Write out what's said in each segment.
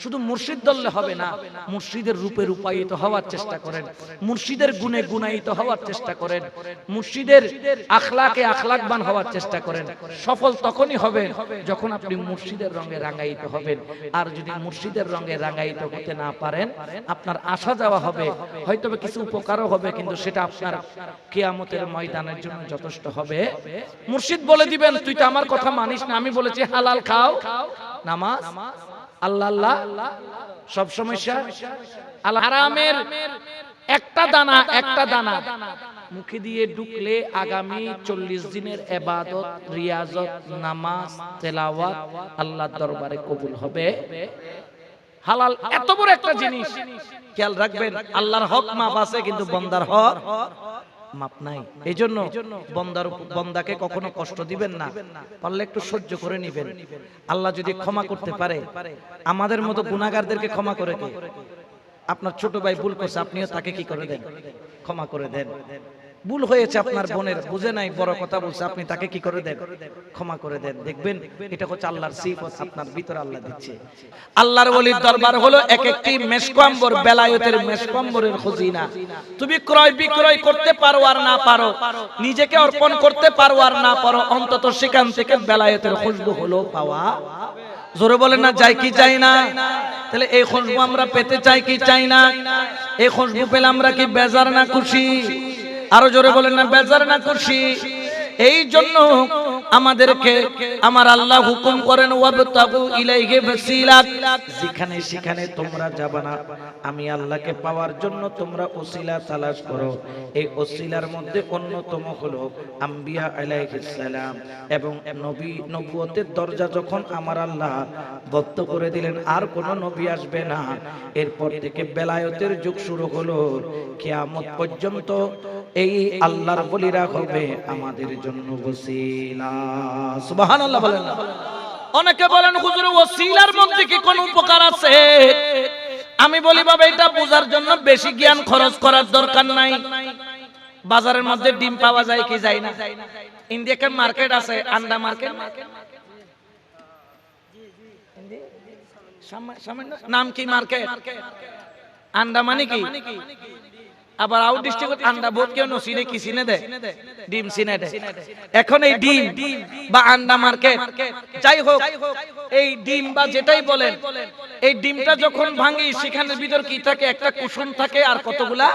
শুধু মুর্শিদ ধরলে হবে না, মুর্শিদের রূপে রূপায়িত হওয়ার চেষ্টা করেন, মুর্শিদের গুণে গুণায়িত হওয়ার চেষ্টা করেন, মুর্শিদের আখলাকে আখলাকবান হওয়ার চেষ্টা করেন। সফল তখনই হবেন যখন আপনি মুর্শিদের রঙে রাঙায়িত হবেন। আর যদি মুর্শিদের রঙে রাঙায়িত হতে না পারেন, আপনার আসা যাওয়া হবে, হয়তো কিছু উপকারও হবে, কিন্তু সেটা আপনার কিয়ামতের ময়দানের জন্য যথেষ্ট হবে। মুর্শিদ বলে দিবেন, তুই তো আমার কথা মানিস না, আমি বলেছি হালাল খাও, নামাজ, আল্লাহ আল্লাহ, সব সমস্যা আল হারামের একটা দানা মুখে দিয়ে ঢুকলে আগামী 40 দিনের ইবাদত, রিয়াজত, নামাজ, তেলাওয়াত আল্লাহর দরবারে কবুল হবে। হালাল এত বড় একটা জিনিস, খেয়াল রাখবেন, আল্লাহর হক মাপ আছে কিন্তু বান্দার হক মাপ নাই। এইজন্য বান্দাকে কখনো কষ্ট দিবেন না, পারলে একটু সহ্য করে নিবেন। আল্লাহ যদি ক্ষমা করতে পারে, আমাদের মতো গুনাহগারদেরকে ক্ষমা করে কে? আপনার ছোট ভাই ভুল করছে, আপনিও তাকে কি করে দেন? ক্ষমা করে দেন। ভুল হয়েছে আপনার বোনের, বুঝে নাই, বড় কথা বলছে, আপনি তাকে কি করে দেন? ক্ষমা করে দেন। দেখবেন এটা হচ্ছে আল্লাহর সিফত, আপনার ভিতরে আল্লাহ দিচ্ছে। আল্লাহর ওলির দরবার হলো এক একটি মেশকাম্বর, বেলায়েতের মেশকাম্বরের খজিনা। তুমি ক্রয় বিক্রয় করতে পারো আর না পারো, নিজেকে অর্পণ করতে পারো আর না পারো, অন্তত সেখান থেকে বেলায়েতের খুশবু হলো পাওয়া। জোরে বলেন না, যাই কি চাই না? তাহলে এই খুশবু আমরা পেতে চাই কি চাই না? এই খুশবু পেলে আমরা কি বেজার না খুশি? আরো জোরে বলেন না, বেজার না খুশি? এই জন্য আমাদেরকে আমার আল্লাহ হুকুম করেন, ওয়াবতাগু ইলাইহি ওয়াসিলাত, যেখানে সেখানে তোমরা যাবে না, আমি আল্লাহকে পাওয়ার জন্য তোমরা ওসিলা তালাশ করো। এই ওসিলার মধ্যে অন্যতম হলো আম্বিয়া আলাইহিস সালাম, এবং নবী নবুয়তের দরজা যখন আমার আল্লাহ বদ্ধ করে দিলেন, আর কোন নবী আসবে না, এরপর থেকে বেলায়েতের যুগ শুরু হলো। কিয়ামত পর্যন্ত এই আল্লাহর ওলিরা হবে আমাদের জন্য ওসিলা। সুবহানাল্লাহ বলেন না? অনেকে বলেন হুজুর ওসিলার মধ্যে কি কোনো উপকার আছে? আমি বলি বাবা, এটা বোঝার জন্য বেশি জ্ঞান খরচ করার দরকার নাই। বাজারের মধ্যে ডিম পাওয়া যায় কি যায় না? ইন্ডিয়ান মার্কেট আছে, আন্ডা মার্কেট, নাম কি মার্কেট? আন্ডা মানে কি? আবার আউট ডিস্ট্রিক্ট আন্ডা বোধ কেউ নসিনে কি সিনে দেয়? ডিম সিনে দেয়। এখন এই ডিম বা আন্ডা মার্কেট, যাই হোক, এই ডিম বা যেটাই বলেন, এই ডিমটা যখন ভাঙি, সেখানের ভিতর কি থাকে? একটা কুসুম থাকে, আর কতগুলা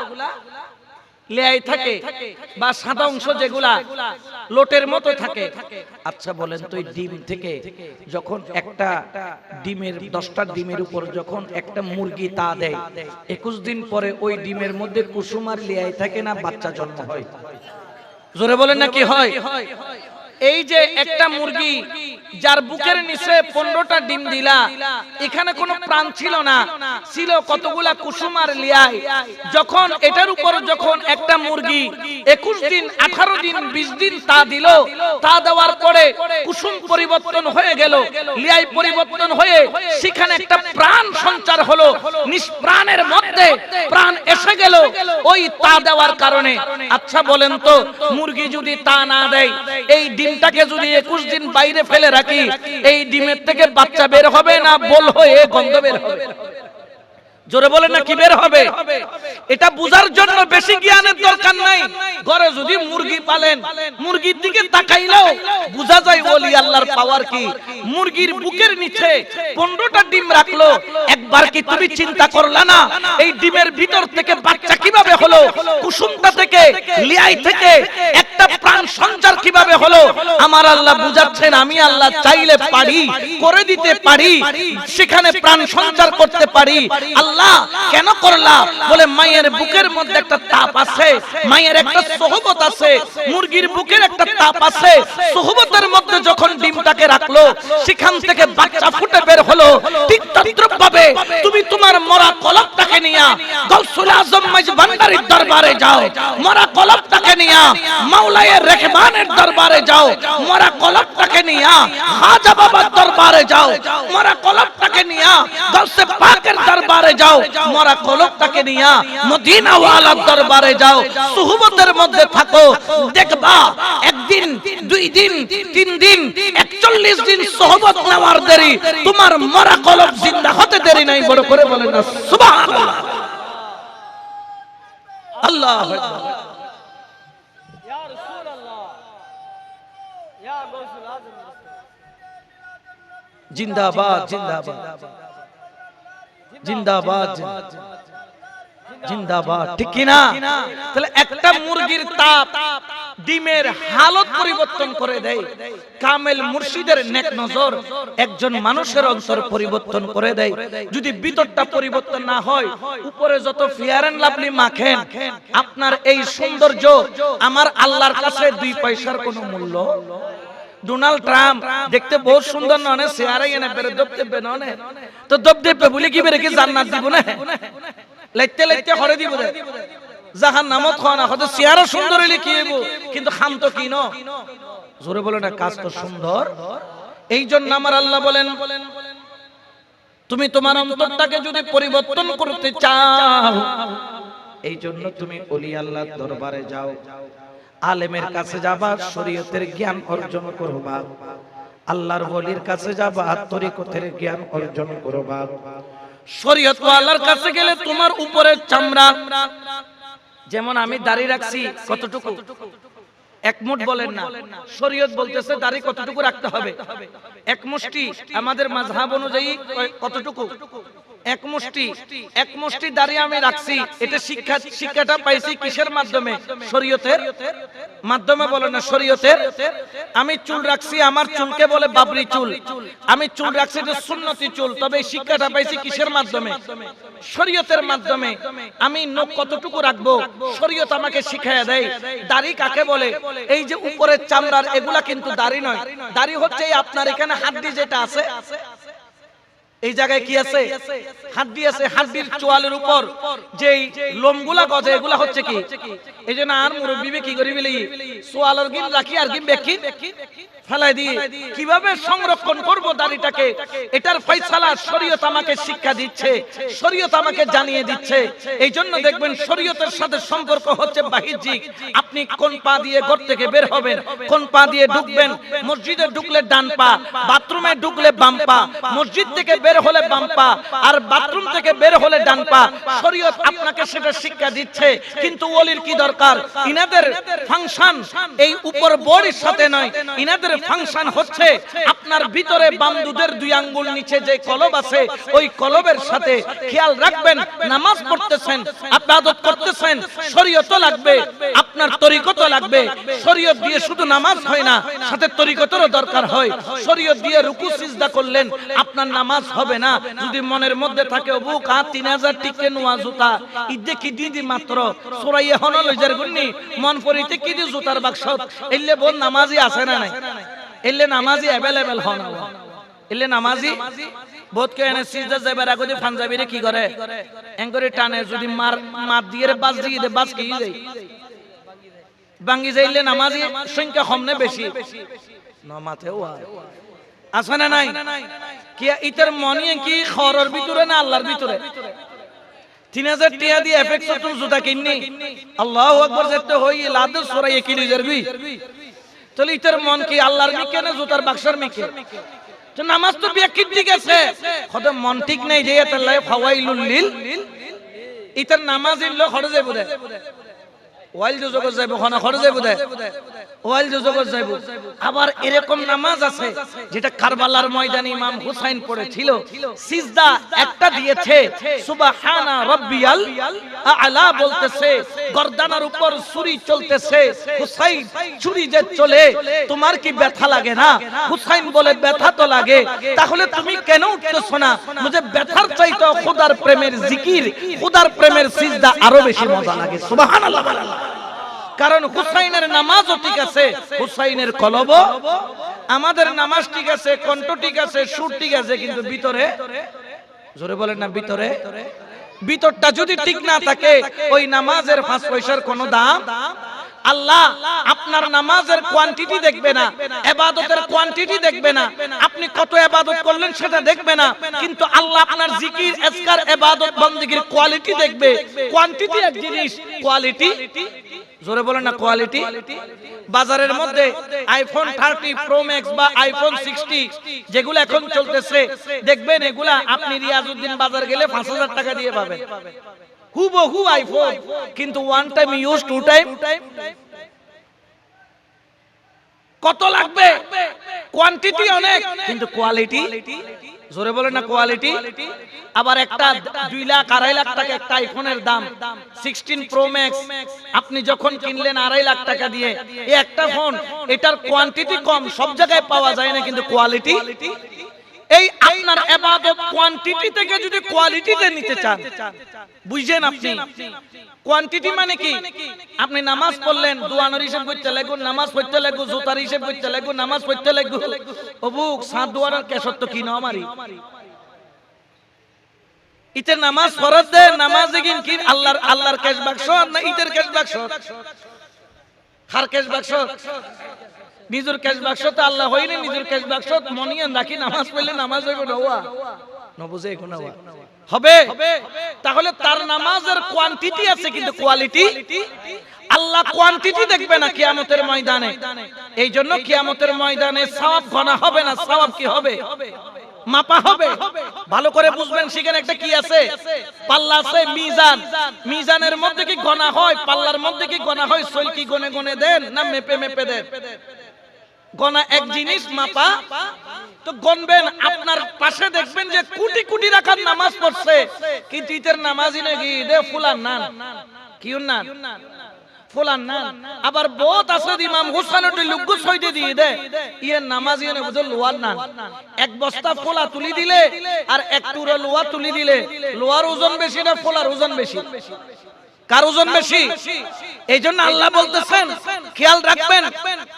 লেয়াই থাকে, বা সাদা অংশ যেগুলা লোটের মতো থাকে। আচ্ছা বলেন তো, এই ডিম থেকে যখন একটা ডিমের 10টা ডিমের উপর যখন একটা মুরগি তা দেয়, 21 দিন পরে ওই ডিমের মধ্যে কুসুম আর লেয়াই থাকে না, বাচ্চা জন্ম হয়? জোরে বলেন না, কি হয়? এই যে একটা মুরগি যার বুকের নিচে 15টা ডিম দিলা, এখানে কোনো প্রাণ ছিল না, ছিল কতগুলা কুসুম আর লিয়াই। যখন এটার উপর যখন একটা মুরগি 21 দিন, 18 দিন, 20 দিন তা দিল, তা দেওয়ার পরে কুসুম পরিবর্তন হয়ে গেল, লিয়াই পরিবর্তন হয়ে সেখানে একটা প্রাণ সঞ্চার হলো, নিষ্প্রাণের মধ্যে প্রাণ এসে গেল ওই তা দেওয়ার কারণে। আচ্ছা বলেন তো, মুরগি যদি তা না দেয়, এই ডিমটাকে যদি 21 দিন বাইরে ফেলে রাখি, এই ডিমের থেকে বাচ্চা বের হবে না বল হয়ে গন্ধ বের হবে? জোরে বলেন না, কি বের হবে? এটা বুঝার জন্য বেশি জ্ঞানের দরকার নাই। ঘরে যদি মুরগি পালেন, মুরগির দিকে তাকাইলেও বুঝা যায় ওলি আল্লাহর পাওয়ার কি। মুরগির বুকের নিচে 15টা ডিম রাখলো, একবার কি তুমি চিন্তা করলা না এই ডিমের ভিতর থেকে বাচ্চা কিভাবে হলো? কুসুমটা থেকে, লিয়াই থেকে একটা প্রাণ সঞ্চার কিভাবে হলো? আমার আল্লাহ বুঝাচ্ছেন, আমি আল্লাহ চাইলে পারি, করে দিতে পারি, সেখানে প্রাণ সঞ্চার করতে পারি। আল্লাহ কেন করলা? বলে মায়ের বুকের মধ্যে একটা তাপ আছে, মায়ের একটা সোহবত আছে, মুরগির বুকের একটা তাপ আছে, সোহবতের মধ্যে যখন ডিমটাকে রাখলো, সেখান থেকে বাচ্চা ফুটে বের হলো। ঠিক তদ্রুপভাবে তুমি তোমার মরা কলবটাকে নিয়া গাউসুল আজম মাইজভান্ডারির দরবারে যাও, মরা কলবটাকে নিয়া মাওলায়ে রহমানের দরবারে যাও, মরা কলবটাকে নিয়া খাজা বাবার দরবারে যাও, মরা কলবটাকে নিয়া গাউসে পাকের দরবারে যাও, মরা কলবটাকে নিয়া মদিনা ওয়ালার দরবারে যাও, সুহবতের মধ্যে থাকো। দেখবা একদিন, 2 দিন, 3 দিন, 41 দিন সুহবত নেওয়ার দেরি, তোমার মরা কলব জিন্দা হতে দেরি নাই। নেই, বড় করে বলেন না সুবহানাল্লাহ। আল্লাহু আকবার। ইয়া রাসূলুল্লাহ, ইয়া গাউসুল আযম, জিন্দাবাদ জিন্দাবাদ জিন্দাবাদ জিন্দাবাদ, ঠিক কি না? তাহলে একটা মুরগির তাপ ডিমের হালত পরিবর্তন করে দেয়। কামেল মুর্শিদের নেক নজর একজন মানুষের অন্তর পরিবর্তন করে দেয়। যদি ভিতরটা পরিবর্তন না হয়, উপরে যত ফেয়ার এন্ড লাভলি মাখেন, আপনার এই সৌন্দর্য আমার আল্লাহর কাছে 2 পয়সার কোনো মূল্য। ডোনাল্ড ট্রাম্প দেখতে বহুত সুন্দর নয়, চেহারা এনে বেরে দবদেবে নয়, তো দবদেবে বলে কি বেরে কি জান্নাত দিব না? লাইতে লাইতে করে দিব রে জাহান্নামত খানা। হয়তো চেহারা সুন্দর হইলে কি হইব, কিন্তু খাম তো কি ন? জোরে বলে না, কাজ তো সুন্দর। এই জন্য আমার আল্লাহ বলেন, তুমি তোমার অন্তরটাকে যদি পরিবর্তন করতে চাও, এই জন্য তুমি ওলি আল্লাহর দরবারে যাও, আলেমের কাছে যাবা, শরীয়তের জ্ঞান অর্জন করবা, আল্লাহর ওলির কাছে যাবা, তরিকতের জ্ঞান অর্জন করবা। শরীয়ত ওয়ালার কাছে গেলে তোমার উপরের চামড়া, যেমন আমি দাড়ি রাখছি কতটুকু, এক মুঠ বলেন না, শরীয়ত বলতেছে দাড়ি কতটুকু রাখতে হবে, এক মুষ্টি। আমাদের মাযহাব অনুযায়ী কতটুকু? এক মুষ্টি। এক মুষ্টি দাড়ি আমি রাখছি, এটা শিক্ষাটা পাইছি কিসের মাধ্যমে? শরীয়তের মাধ্যমে, বলে না শরীয়তের। আমি চুল রাখছি, আমার চুলকে বলে বাবরি চুল, আমি চুল রাখছি এটা সুন্নতি চুল, তবে এই শিক্ষাটা পাইছি কিসের মাধ্যমে? শরীয়তের মাধ্যমে। আমি নখ কতটুকু রাখবো, শরীয়ত আমাকে শিখাইয়া দেয়। দাড়ি কাকে বলে? এই যে উপরের চামড়ার, এগুলা কিন্তু দাড়ি নয়। দাড়ি হচ্ছে আপনার এখানে হাড্ডি যেটা আছে, এই জায়গায় কি আছে? হাড্ডি আছে। হাড্ডির চোয়ালের উপর যেই লোমগুলা গজে, এগুলা হচ্ছে কি? এই জন্য আর মুরব্বি কি করি বলি, চোয়ালের গিল রাখি আর গিম বেকি ফেলাই দিয়ে কিভাবে সংরক্ষণ করব দাড়িটাকে, এটার ফয়সালা শরীয়ত আমাকে শিক্ষা দিচ্ছে, শরীয়ত আমাকে জানিয়ে দিচ্ছে। এই জন্য দেখবেন শরীয়তের সাথে সম্পর্ক হচ্ছে বাহ্যিক। আপনি কোন পা দিয়ে ঘর থেকে বের হবেন, কোন পা দিয়ে ঢুকবেন, মসজিদে ঢুকলে ডান পা, বাথরুমে ঢুকলে বাম পা, মসজিদ থেকে বের হলে বাম পা, আর বাথরুম থেকে বের হলে ডান পা। শরীয়ত আপনাকে সেটা শিক্ষা দিচ্ছে। কিন্তু ওলির কি দরকার? ইনাদের ফাংশন এই উপর বডির সাথে নয়, ইনাদের ফাংশন হচ্ছে আপনার ভিতরে বাম দুধের 2 আঙ্গুল নিচে যে কলব আছে, ওই কলবের সাথে। খেয়াল রাখবেন, নামাজ পড়তেছেন, ইবাদত করতেছেন, শরীয়ত লাগবে, আপনার তরিকত লাগবে। শরীয়ত দিয়ে শুধু নামাজ হয় না, সাথে তরিকতেরও দরকার হয়। শরীয়ত দিয়ে রুকু সিজদা করলেন, আপনার নামাজ হবে না যদি মনের মধ্যে থাকে অবু কা 3000 টিকে নোয়া জুতা ইদে কি দিদি মাত্র সরাইয়ে হন লইজার গুন্নি মন পরিতে কি দি জুতার বাক্স এলে বল নামাজি আছে না নাই? এলে নামাজি अवेलेबल হন, এলে নামাজি বহুত কে এনে সিজদা যাবার আগে পাঞ্জাবিরে কি করে এঙ্গরে টানে, যদি মার দিয়ে বাজ দিয়ে দে, বাজ কি যায় বাঙ্গি যাইলে নামাজি সংখ্যা কমনে বেশি নামাতেও আছে না নাই? কি ইতার মনিয়ে কি খরর ভিতরে না আল্লাহর ভিতরে? 3000 টাকা দিয়ে এফেক্ট তুমি জুতা কিননি, আল্লাহু আকবার যেতে হই লাদ সরাইয়ে কিনে যাবি, তাহলে ইতার মন কি আল্লাহর মিকে না জুতার বাক্সের মিকে? তো নামাজ তো বিয়াকিত ঠিক আছে, খোদা মন ঠিক নাই যে আল্লাহ ফাওয়াইলুল লিল, ইতার নামাজ ইল্লো খরচ যাইব দে ওয়াইল জগৎ যাইব, খানা খরচ যাইব দে ওয়াইল জগৎ যাইব। আবার এরকম নামাজ আছে যেটা কারবালার ময়দানে ইমাম হুসাইন পড়েছিল, সিজদা একটা দিয়েছে সুবহানা রাব্বিয়াল আ'লা বলতেছে, গর্দানের উপর ছুরি চলতেছে, হুসাইন ছুরি যে চলে তোমার কি ব্যথা লাগে না? হুসাইন বলে ব্যথা তো লাগে, তাহলে তুমি কেন উঠতেছ না? মুঝে ব্যথার চাইতে খোদার প্রেমের জিকির, খোদার প্রেমের সিজদা আরো বেশি মজা লাগে। সুবহানাল্লাহ। কারণ হুসাইনের নামাজও ঠিক আছে, হুসাইনের কলব, আমাদের নামাজ ঠিক আছে, কণ্ঠ ঠিক আছে, সুর ঠিক আছে, কিন্তু ভিতরে জোরে বলেন না, ভিতরে ভিতরটা যদি ঠিক না থাকে ওই নামাজের 5 পয়সার কোনো দাম। আল্লাহ আপনার নামাজের কোয়ান্টিটি দেখবে না, ইবাদতের কোয়ান্টিটি দেখবে না, আপনি কত ইবাদত করলেন সেটা দেখবে না, কিন্তু আল্লাহ আপনার জিকির আজকার ইবাদত বندگির কোয়ালিটি দেখবে। কোয়ান্টিটি এক জিনিস, কোয়ালিটি জোরে বলেন না কোয়ালিটি। বাজারের মধ্যে আইফোন 30 প্রো ম্যাক্স বা আইফোন 60 যেগুলো এখন চলতেছে, দেখবেন এগুলা আপনি রিয়াজউদ্দিন বাজার গেলে 5000 টাকা দিয়ে পাবেন, হুবহু আইফোন, কিন্তু one time use to time কত লাগবে? কোয়ান্টিটি অনেক, কিন্তু কোয়ালিটি, জোরে বলেন না কোয়ালিটি। আবার একটা 2 লাখ 2.5 লাখ টাকা একটা আইফোনের দাম, 16 প্রো ম্যাক্স আপনি যখন কিনলেন 2.5 লাখ টাকা দিয়ে, এই একটা ফোন, এটার কোয়ান্টিটি কম, সব জায়গায় পাওয়া যায় না, কিন্তু কোয়ালিটি। এই আপনার ইবাদত কোয়ান্টিটি থেকে যদি কোয়ালিটিতে নিতে চান, বুঝছেন আপনি? কোয়ান্টিটি মানে কি? আপনি নামাজ পড়লেন, দোয়ানোর হিসাব করতে লাগো, নামাজ পড়তে লাগো, জুতার হিসাব করতে লাগো, নামাজ পড়তে লাগো, অবুক সাত দোয়ানোর কেশত্ব কি না আমারই ইতে নামাজ ফরজ দে, নামাজে কি আল্লাহর ক্যাশ বাক্স না ইতের ক্যাশ বাক্স? কার ক্যাশ বাক্স? নিজের ক্যাশ বাক্স তো আল্লাহ হইনি, নিজের ক্যাশ বাক্স মনিয়ে রাখি, নামাজ পড়লে নামাজ হইব না, ওয়া নবুঝে কোন হবে। তাহলে তার নামাজের কোয়ান্টিটি আছে, কিন্তু কোয়ালিটি আল্লাহ কোয়ান্টিটি দেখবে না কিয়ামতের ময়দানে। এই জন্য কিয়ামতের ময়দানে সওয়াব গণা হবে না, সওয়াব কি হবে? মাপা হবে। ভালো করে বুঝবেন, সেখানে একটা কি আছে? পাল্লা আছে, মিজান। মিজানের মধ্যে কি গণা হয়? পাল্লার মধ্যে কি গণা হয়? সল কি গনে গনে দেন না মেপে মেপে দেন? গণা এক জিনিস, মাপা তো গণবেন। আপনার পাশে দেখবেন যে কোটি কোটি রাকাত নামাজ পড়ছে, কিন্তু ইতের নামাজই নাকি দে ফুলান নান, কি নান? ফুলান নান। আবার বহুত আছে ইমাম হুসাইনের লুগ্গু ছইতে দিয়ে দে, ইয়ে নামাজি না বুঝল লোয়ার নান। এক বস্তা ফোলা তুলি দিলে আর এক টুরা লোয়া তুলি দিলে, লোয়ার ওজন বেশি না ফোলার ওজন বেশি? কার ওজন বেশি? এই জন্য আল্লাহ বলতেছেন খেয়াল রাখবেন,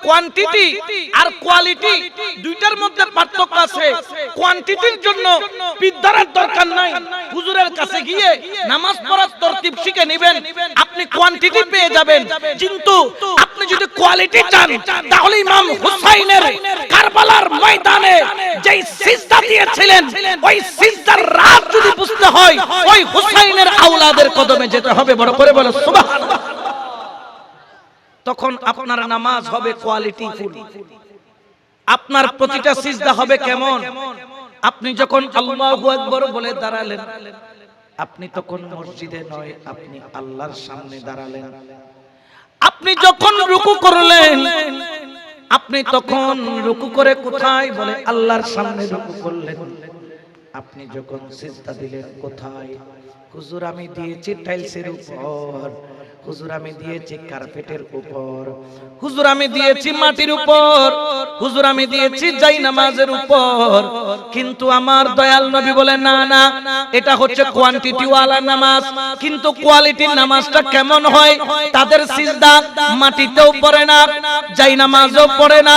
কোয়ান্টিটি আর কোয়ালিটি দুইটার মধ্যে পার্থক্য আছে। কোয়ান্টিটির জন্য বিদ্যার দরকার নাই, হুজুরের কাছে গিয়ে নামাজ পড়ার তরতিব শিখে নেবেন, আপনি কোয়ান্টিটি পেয়ে যাবেন। কিন্তু আপনি যদি কোয়ালিটি চান, তাহলে ইমাম হুসাইনের কারবালার ময়দানে যেই সিজদা দিয়েছিলেন, ওই সিজদার রাত যদি বুঝতে হয়, ওই হুসাইনের আওলাদের কদমে যেতে হবে। বড় করে বলো সুবহানাল্লাহ। তখন আপনার নামাজ হবে কোয়ালিটি ফুল, আপনার প্রতিটা সিজদা হবে কেমন? আপনি যখন আল্লাহু আকবার বলে দাঁড়ালেন, আপনি তখন মসজিদে নয়, আপনি আল্লাহর সামনে দাঁড়ালেন। আপনি যখন রুকু করলেন, আপনি তখন রুকু করে কোথায়? বলে আল্লাহর সামনে রুকু করলেন। আপনি যখন সিজদা দিলেন কোথায়? হুজুর আমি দিয়েছি টাইলসের উপর, হুজুর আমি দিয়েছি কার্পেটের উপর, হুজুর আমি দিয়েছি মাটির উপর, হুজুর আমি দিয়েছি জায়নামাজের উপর। কিন্তু আমার দয়াল নবী বলে না না, এটা হচ্ছে কোয়ান্টিটি ওয়ালা নামাজ, কিন্তু কোয়ালিটির নামাজটা কেমন হয়? তাদের সিজদা মাটিতেও পড়ে না, জায়নামাজও পড়ে না,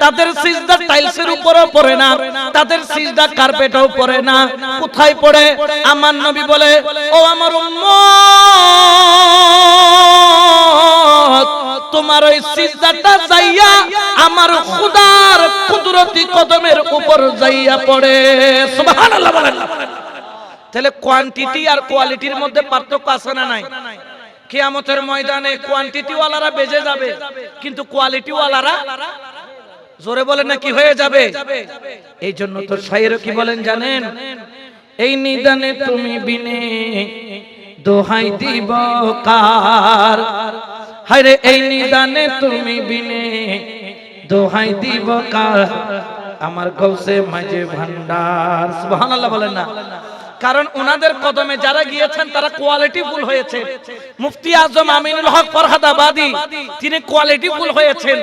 তাদের সিজদা টাইলসের উপরও পড়ে না, তাদের সিজদা কার্পেটও পড়ে না। কোথায় পড়ে? আমার নবী বলে, ও আমার উম্মত, তোমার ওই সিজদাটা যাইয়া আমার খোদার কুদরতি কদমের উপর যাইয়া পড়ে। সুবহানাল্লাহ বলেন। তাহলে কোয়ান্টিটি আর কোয়ালিটির মধ্যে পার্থক্য আছে না নাই? কিয়ামতের ময়দানে কোয়ান্টিটি ওয়ালারা বেজে যাবে, কিন্তু কোয়ালিটি ওয়ালারা, জোরে বলেন না, কি হয়ে যাবে? এই জন্য তো শায়ের কি বলেন জানেন? এই নিদানে তুমি বিনে দোহাই দিব কার, হায়রে এই নিদানে তুমি বিনে দোহাই দিব কার, আমার গৌসে মাঝে ভান্ডার। সুবহানাল্লাহ বলেন না। কারণ ওনাদের কদমে যারা গিয়েছেন তারা কোয়ালিটি ফুল হয়েছে। মুফতি আজম আমিনুল হক ফরহাদাবাদী তিনি কোয়ালিটি ফুল হয়েছেন,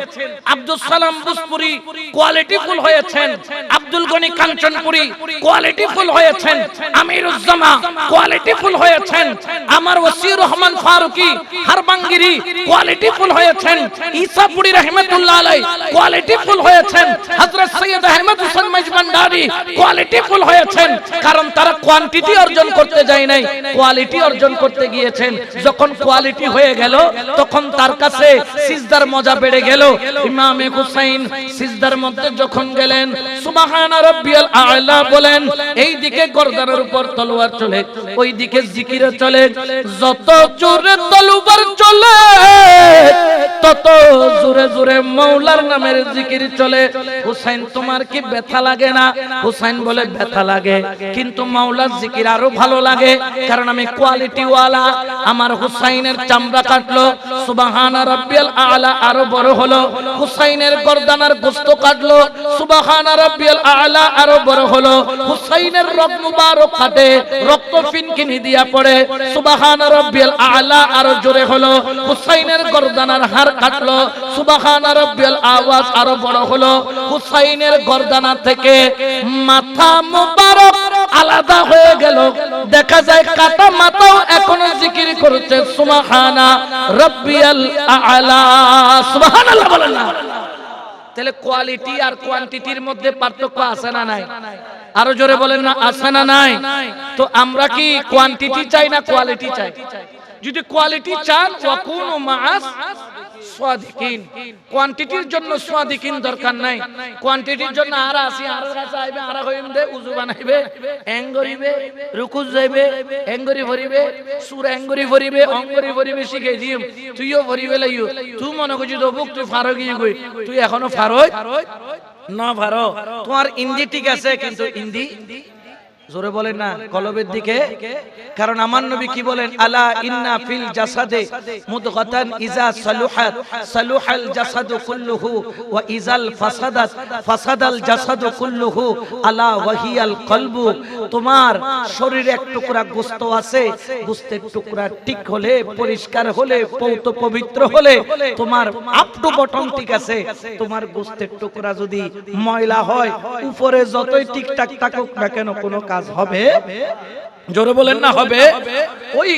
আব্দুল সালাম বুসপুরি কোয়ালিটি ফুল হয়েছেন, আব্দুল গনি কাঞ্চনপুরি কোয়ালিটি ফুল হয়েছেন, আমিরুজ্জামা কোয়ালিটি ফুল হয়েছেন, আমার ওসির রহমান ফারুকি হারবাঙ্গিরি কোয়ালিটি ফুল হয়েছেন, ঈসাপুরি রহমাতুল্লাহ আলাইহি কোয়ালিটি ফুল হয়েছেন, হযরত সৈয়দ আহমদ হোসেন মজবান্ডারি কোয়ালিটি ফুল হয়েছেন। কারণ তারা কোয়ান্টিটি অর্জন করতে যায় নাই, কোয়ালিটি অর্জন করতে গিয়েছেন। যখন কোয়ালিটি হয়ে গেল তখন তার কাছে সিজদার মজা বেড়ে গেল। ইমামে হুসাইন সিজদার মধ্যে যখন গেলেন, সুবহানা রাব্বিয়াল আ'লা বলেন, এই দিকে গর্দানের উপর তলোয়ার চলে, ওই দিকে জিকিরে চলে। যত জোরে তলোয়ার চলে তত জোরে জোরে মাওলার নামের জিকির চলে। হুসাইন, তোমার কি ব্যথা লাগে না? হুসাইন বলে, ব্যথা লাগে, কিন্তু মাওলার জিকির আরো ভালো লাগে, কারণ আমি কোয়ালিটি ওয়ালা। আমার হুসাইনের চামড়া কাটলো, সুবহানা রাব্বিয়াল আ'লা আরো বড় হলো। হুসাইনের গর্দানার গোশত কাটলো, সুবহানা রাব্বিয়াল আ'লা আরো বড় হলো। হুসাইনের রক্ত মুবারক কাটে, রক্ত ফিনকিনি দিয়া পড়ে, সুবহানা রাব্বিয়াল আ'লা আরো জোরে হলো। হুসাইনের গর্দানার হাড় কাটলো, সুবহানা রাব্বিয়াল আওয়াজ আরো বড় হলো। হুসাইনের গর্দানা থেকে মাথা মুবারক আলাদা হয়ে গেল, দেখা যায় কাটা মাথাও এখনো জিকির করছে, সুবহানা রাব্বিয়াল আ'লা। সুবহানাল্লাহ বলেন না? তাহলে কোয়ালিটি আর কোয়ান্টিটির মধ্যে পার্থক্য আছে না নাই? আরো জোরে বলেন না, আছে না নাই? তো আমরা কি কোয়ান্টিটি চাই না কোয়ালিটি চাই? যদি কোয়ালিটি চান, ওয়াকুনু মাআস সাদিকিন। কোয়ান্টিটির জন্য সাদিকিন দরকার নাই। কোয়ান্টিটির জন্য আর আসি, আর কাছে আইবে, আর হইম দে, উজু বানাইবে, এঙ্গরিবে, রুকু যাইবে, এঙ্গরি ভরিবে, সূরা এঙ্গরি ভরিবে, অঙ্গরি ভরিবে, শিখাই দিম, তুইও ভরিবে লাইও। তুই মনে করছিস দবুক তুই ফারো গিয়ে কই, তুই এখনো ফারোই না ফারো। তোমার ইন্দি ঠিক আছে, কিন্তু ইন্দি জোরে বলেন না কলবের দিকে। কারণ আমার নবী কি বলেন, আলা ইন্না ফিল জাসাদে মুদগাতান ইজা সালুহাত সালুহাল জাসাদু কুল্লুহু ওয়া ইজাল ফাসাদাত ফাসাদাল জাসাদু কুল্লুহু আলা ওয়াহিয়াল কলবু। তোমার শরীরে এক টুকরা গোশত আছে, গোশতের টুকরা ঠিক হলে, পরিষ্কার হলে, পৌত পবিত্র হলে তোমার আপ টু বটম ঠিক আছে। তোমার গোশতের টুকরা যদি ময়লা হয়, উপরে যতই ঠিকঠাক থাকুক না কেন, কোনো কাজ হবে? জোরে বলেন না হবে? ওই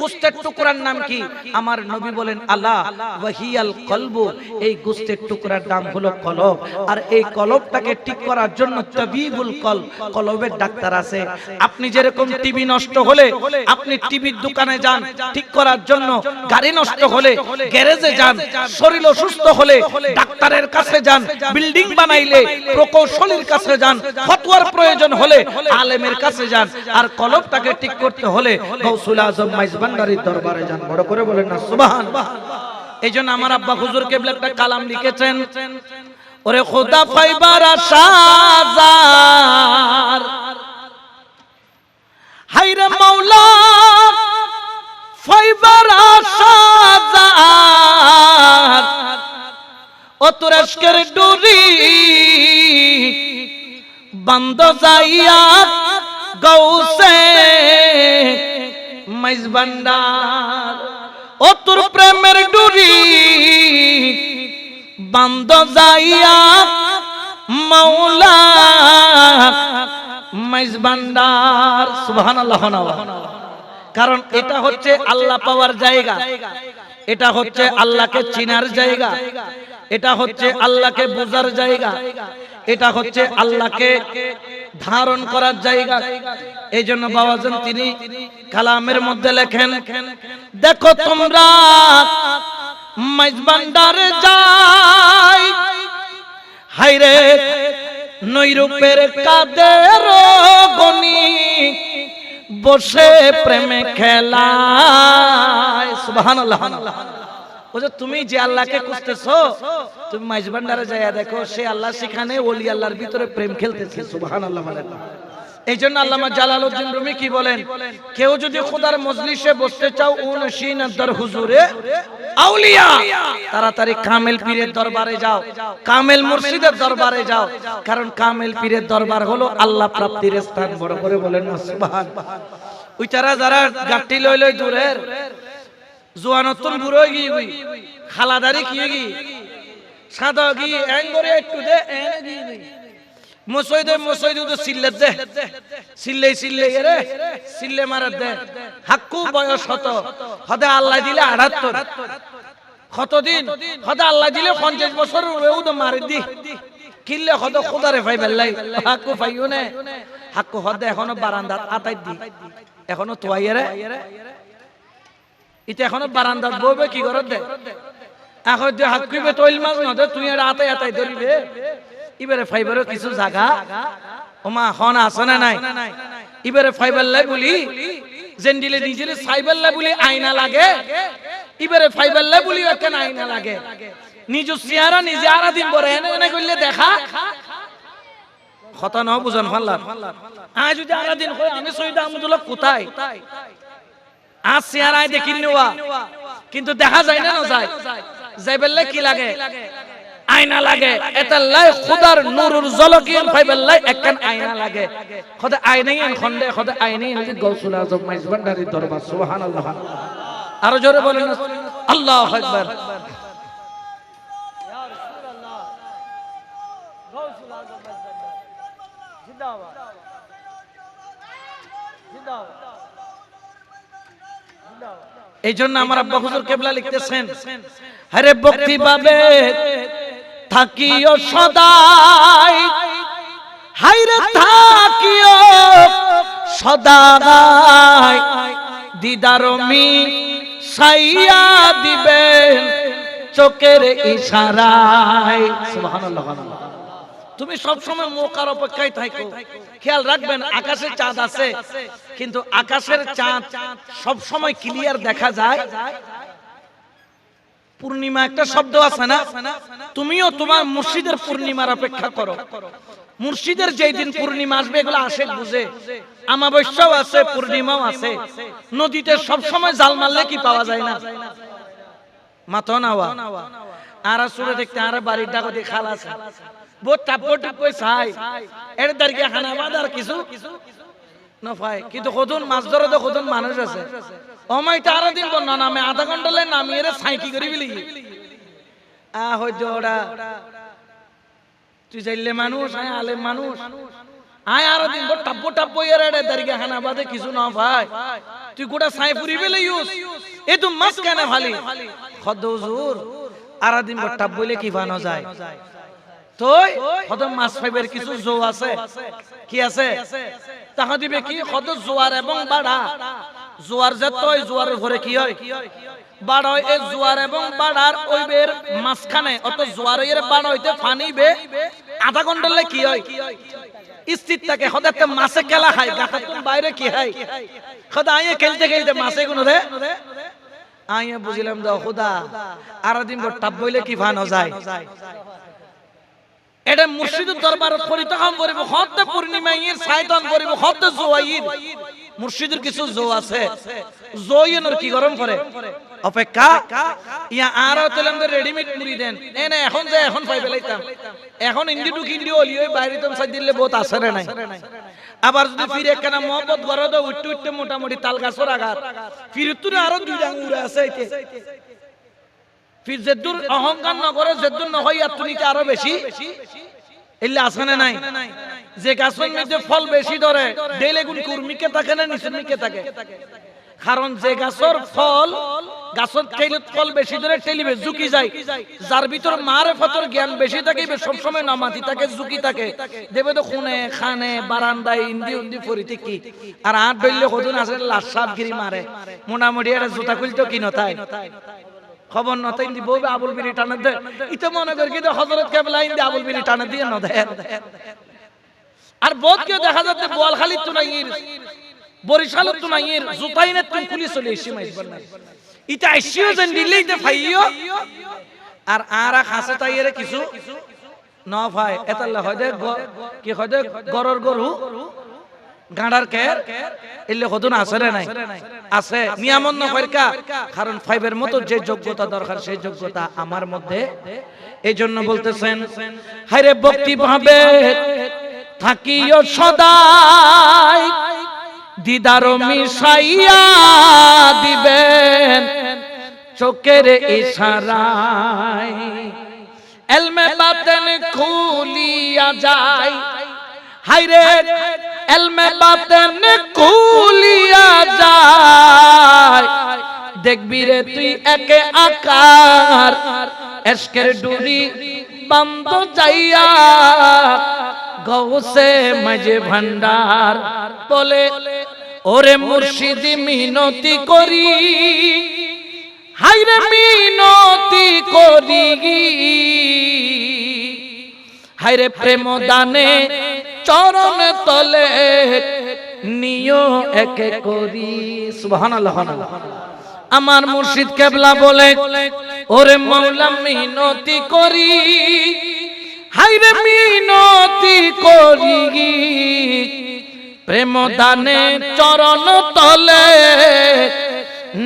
গোশতের টুকরার নাম কি? আমার নবী বলেন, আলা ওয়াহিয়াল কলবু। এই গোশতের টুকরার নাম হলো কলব। আর এই কলবটাকে ঠিক করার জন্য তাবিবুল কলব, কলবের ডাক্তার আছে। আপনি যেরকম টিভি নষ্ট হলে আপনি টিভির দোকানে যান ঠিক করার জন্য, গাড়ি নষ্ট হলে গ্যারেজে যান, শরীর অসুস্থ হলে ডাক্তারের কাছে যান, বিল্ডিং বানাইলে প্রকৌশলীর কাছে যান, ফতোয়ার প্রয়োজন হলে আলেমের কাছে যান। আর কলব তাকে ঠিক করতে হলে গাউসুল আজম মাইজবান্ডারির দরবারে যান। বড় করে বলেন না সুবহানাল্লাহ। এইজন্য আমার আব্বা হুজুর কেবলা একটা কালাম লিখেছেন, ওরে খোদা পাইবার আশাজার, হায়রে মাওলা পাইবার আশাজার, ও তোর আশকের ডুরি বন্ধ যাইয়া গৌসে মাইজবান্ডার, ও তোর প্রেমের ডুরি বন্ধ যাইয়া মাওলা মাইজবান্ডার। সুবহানাল্লাহ। কারণ এটা হচ্ছে আল্লাহ পাওয়ার জায়গা, এটা হচ্ছে আল্লাহকে চিনার জায়গা, এটা হচ্ছে আল্লাহকে বোঝার জায়গা, এটা হচ্ছে আল্লাহকে ধারণ করার জায়গা। এই জন্য বাবাজান তিনি কালামের মধ্যে লেখেন, দেখো তোমরা মাইজবান্ডারে যাই, হায়রে নৈরূপের কাদের গনি বসে প্রেমে খেলায়। সুবহানাল্লাহ। বলে তুমি যে আল্লাহকে খুঁজতেছো, তুমি মাইজবান্ডারে যাইয়া দেখো, সে আল্লাহ সেখানে ওলি আল্লাহর ভিতরে প্রেম খেলতেছে। সুবহানাল্লাহ। এই জন্য আল্লামা জালালউদ্দিন রুমি কি বলেন, কেউ যদি খোদার মজলিসে বসতে চাও, উনশিন দর হুজুরে আউলিয়া, তাড়াতাড়ি কামেল পীরের দরবারে যাও, কামেল মুর্শিদের দরবারে যাও। কারণ কামেল পীরের দরবার হলো আল্লাহ প্রাপ্তির স্থান। বড় করে বলেন না সুবহানাল্লাহ। ওই তারা যারা গাটি লই লই দূরের জোয়ানতন বুড়ো গিয়ে গই খালাদারি কি গি সাদা গি এঙ্গরে একটু দে এনে গি মসইদে তো সিল্লে দে, সিল্লে রে সিল্লে মারা দে। হাক্কু বয়স হতে আল্লাহ দিলে 78, কতদিন হতে আল্লাহ দিলে 50 বছর ওও তো মারি দি কিল্লে হতে খোদারে ভাই বেলাই হাক্কু পাইও না। হাক্কু হদে এখনো বারান্দাত আতাই দি এখনো তোয়াইরে ইতে এখনো বারান্দাত বইবে কি করত দে এখন যে হাক্কুইবে তৈল মাছ নদে তুই এর আতাই আতাই ধরিবে ইবারে ফাইবারও কিছু জায়গা ওমা এখন আছে না নাই ইবারে ফাইবার লাই বলি জেন্ডিলে নিজের সাইবার লাই বলি আয়না লাগে ইবারে ফাইবার লাই বলি একটা আয়না লাগে নিজ চেহারা নিজে আরা দিন পরে এনে এনে করলে দেখা কথা ন বুঝন ফাল্লার আজ যদি আরা দিন হয় আমি সৈয়দ আহমদুল্লাহ কোথায় আজ চেহারায় দেখি নেওয়া কিন্তু দেখা যায় না যায় যাইবেলে কি লাগে আয়না লাগে এতাল্লাই খোদার নূরুর ঝলকিয়ান ফাইবাল্লাই একখান আয়না লাগে খোদা আয়নাই এন খন্ডে খোদা আয়নাই হযরত গাউসুল আযম মাইজ ভান্ডারীর দরবার সুবহানাল্লাহ আরো জোরে বলেন আল্লাহু আকবার ইয়া রাসূলুল্লাহ গাউসুল আযম জিন্দাবাদ জিন্দাবাদ জিন্দাবাদ এই জন্য আমার আব্বা হুজুর কেবলা লিখতেছেন হরে ভক্তি ভাবে থাকিও সদাই হাইরে থাকিও সদাই দিদারমি সাইয়া দিবেন চোখের ইশারায় সুবহানাল্লাহ তুমি সব সময় মৌকার অপেক্ষায় থাকো খেয়াল রাখবেন আকাশে চাঁদ আছে কিন্তু আকাশের চাঁদ সব সময় ক্লিয়ার দেখা যায় পূর্ণিমা একটা শব্দ আছে না তুমিও তোমার মুর্শিদের পূর্ণিমার অপেক্ষা করো মুর্শিদের যেই দিন পূর্ণিমা আসবে এগুলো আশেক বুঝে আমাবস্যাও আছে পূর্ণিমাও আছে নদীতে সব সময় জাল মারলে কি পাওয়া যায় না মাথা নাওয়া আর সুরে দেখতে আর বাড়ির ডাকতে খালাস বহুত টাপট কই চাই এর দাঁড়িয়ে খানা বাদ আর কিছু নফাই কিন্তু কতজন মাছ ধরে তো কতজন মানুষ আছে অমাইটা আরো দিন বল না নামে আধা ঘন্টা নামিয়ে রে সাইকি করি বিলি হইতো ওরা তুই চাইলে মানুষ আয় আলেম মানুষ আয় আরো দিন বল টাপ্পো টাপ্পো এর এর দাঁড়িয়ে খানা বাদে কিছু না ভাই তুই গোটা সাই পুরি বেলে ইউজ এ তো মাছ কেন ভালি খদ্দ হুজুর আরো দিন বল টাপ বইলে কি বানো যায় তোই কত মাছ ফাইবের কিছু জো আছে কি আছে তাহা দিবে কি কত জোয়ার এবং বাড়া জোয়ার যে তোই জোয়ারের ঘরে কি হয় বাড়া হয় এই জোয়ার এবং বাড়ার ওই বের মাঝখানে অত জোয়ারের বাড়া হইতে ফানিবে আধা ঘন্টালে কি হয় স্থির থাকে হতে একটা মাছে খেলা খায় গাছাতুন বাইরে কি হয় খোদা আইয়ে খেলতে খেলতে মাছে কোনো রে আইয়ে বুঝিলাম দাও খোদা আর দিন টাপ বইলে কি ফানো যায় এটা মুর্শিদের দরবার পরিত্যাগ করিব হতে পূর্ণিমা এর শয়তান করিব হতে জোয়াইদ মুর্শিদের কিছু জো আছে জোয়েনর কি গরম করে অপেক্ষা ইয়া আরো তেলঙ্গ রেডিমেড মুড়ি দেন এনে এখন যে এখন পাই বেলাইতাম এখন ইন্ডি টু ইন্ডি ওলি ওই বাইরে তো সাই দিলে বহুত আসে রে নাই আবার যদি ফিরে একখানা মোহাম্মদ ঘর দাও উঠতে উঠতে মোটামুটি তাল গাছর আঘাত ফিরে তুই আরো দুই ডাঙ্গুরে আছে এতে ফির জেদ্দুর অহংকার না করে জেদ্দুর না হইয়া তুনিতে আরো বেশি এলে আসনে নাই যে গাছের মধ্যে ফল বেশি ধরে দেলে গুণ কুর্মিকে থাকে না নিচের মিকে থাকে কারণ যে গাছের ফল গাছের টেলিত ফল বেশি ধরে টেলিবে ঝুঁকি যায় যার ভিতর মারেফতের জ্ঞান বেশি থাকে সব সময় নামাজি থাকে ঝুঁকি থাকে দেবে তো খুনে খানে বারান্দায় ইন্দি উন্দি ফরিতে কি আর আট ডইলে কতদিন আছে লাশাবগিরি মারে মোটামুটি একটা জুতা খুলতো কি নতায় খবর নতাই দি বউবে আবুল বিরি টানা দে ইতে মনে করি কি হযরত কেবলা ইন্দি আবুল বিরি টানা দিয়ে ন দেয় আর বহুত কেউ দেখা যাচ্ছে বোয়ালখালী তুনাইয়ের বরিশালত তুনাইয়ের জুতাইনে তুই খুলি চলে এসে মাইজ বল না ইতে আইসিও যেন দিলেই তে ফাইও আর আরা খাসে তাইরে কিছু ন ভাই এতাল্লা হয় দে কি হয় দে গরর গরু গাঁড়ার কের এলে কতন আছে রে নাই আছে নিয়ামত না ফেরকা কারণ ফাইবের মতো যে যোগ্যতা দরকার সেই যোগ্যতা আমার মধ্যে এইজন্য বলতেছেন হায়রে ভক্তি ভাবে থাকিও সদাই দিদার মিশাইয়া দিবেন চোখের ইশারায় এলমে বাতেন খুলিয়া যায় হায়রে এলমে বাতেন খুলিয়া যায় দেখবি রে তুই একে আকার এশকের ডুরি বান্ধ যাইয়া গৌসে মাঝে ভান্ডার বলে ওরে মুর্শিদি মিনতি করি হায়রে মিনতি করি হায়রে প্রেম দানে চরণ তলে নিও একে করি সুবহানাল্লাহ। আমার মুর্শিদ কেবলা বলে ওরে মাওলা মিনতি করি হায়রে মিনতি করি প্রেম দানে চরণ তলে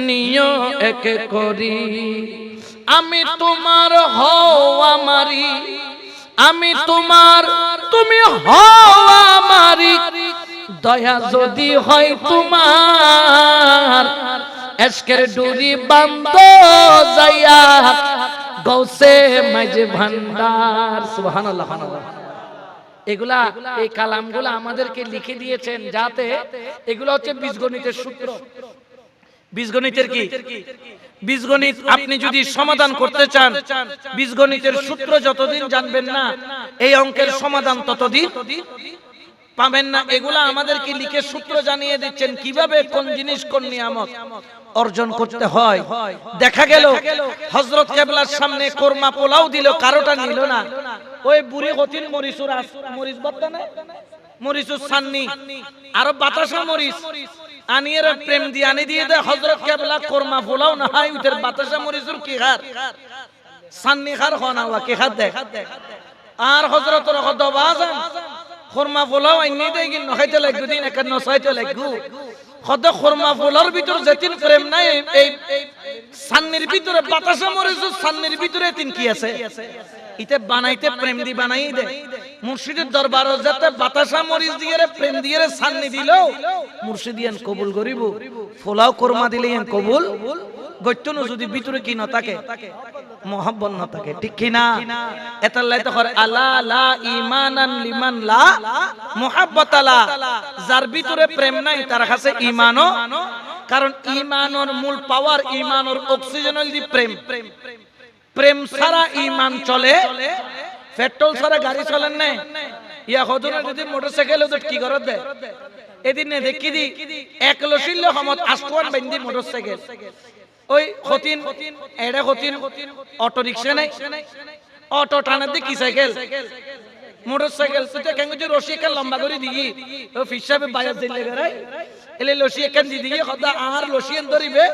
নিও একে করি আমি তোমার হও আমারি আমি তোমার তুমি হও আমারি দয়া যদি হয় তোমার এশকের ডুরি বান্ধ যাইয়া গৌসে মাঝে ভান্ডার সুবহানাল্লাহ। এগুলা এই কালামগুলা আমাদেরকে লিখে দিয়েছেন যাতে এগুলো হচ্ছে বীজগণিতের সূত্র। বীজগণিতের কি বীজগণিত আপনি যদি সমাধান করতে চান বীজগণিতের সূত্র যতদিন জানবেন না এই অঙ্কের সমাধান ততদিন পাবেন না। এগুলা আমাদেরকে লিখে সূত্র জানিয়ে দিচ্ছেন কিভাবে কোন জিনিস কোন নিয়ামত অর্জন করতে হয়। দেখা গেল হযরত কেবলার সামনে কোরমা পোলাও দিল, কারোটা নিল না। ওই বুড়ি হতিন মরিচুর মরিচ বত্তা না মরিচুর সান্নি আর বাতাসা মরিচ আনিয়ে প্রেম দিয়ে আনি দিয়ে দে হযরত কেবলা কোরমা পোলাও না হয় উঠের বাতাসা মরিচুর কি খার সান্নি খার হনা ওয়া কি খার দে আর হযরত রহত বাজান কোরমা পোলাও আইনি দেই কি নখাইতে লাগবে দিন এক নসাইতে লাগবে খদ কোরমা পোলাওর ভিতর যেতিন প্রেম নাই এই সান্নির ভিতরে বাতাসা মরিচুর সান্নির ভিতরে তিন কি আছে ইতে বানাইতে প্রেম দি বানাই দে। মুর্শিদের দরবার যাতে বাতাসা মরিচ দিয়ে প্রেম দিয়ে সান্নি দিল মুর্শিদিয়ান কবুল করিব, ফোলাও কোরমা দিলে কবুল গইতনো যদি ভিতরে কি না থাকে মোহাব্বত না থাকে, ঠিক কি না? এতাল্লাই তো করে আলা লা ঈমানান লিমান লা মুহাব্বত লা, যার ভিতরে প্রেম নাই তার কাছে ঈমানও, কারণ ঈমানের মূল পাওয়ার ঈমানের অক্সিজেন হল দি প্রেম। প্রেম ছাড়া ঈমান চলে, পেট্রোল ছাড়া গাড়ি চলে না। ইয়া হদুনা যদি মোটরসাইকেল তো কি করে দে এদিন নে দেখি দি এক লসিল হমত আস্তওয়ান বন্দি মোটরসাইকেল ওই হতিন এড়ে হতিন অটো রিকশা নাই অটো টানা দি কি সাইকেল মোটরসাইকেল তো কেন যে রশি একটা লম্বা করে দিই ও ফিসাবে বায়াত দিলে গরাই এলে লসি একখান দি দিয়ে খদা আর লসি এন ধরিবে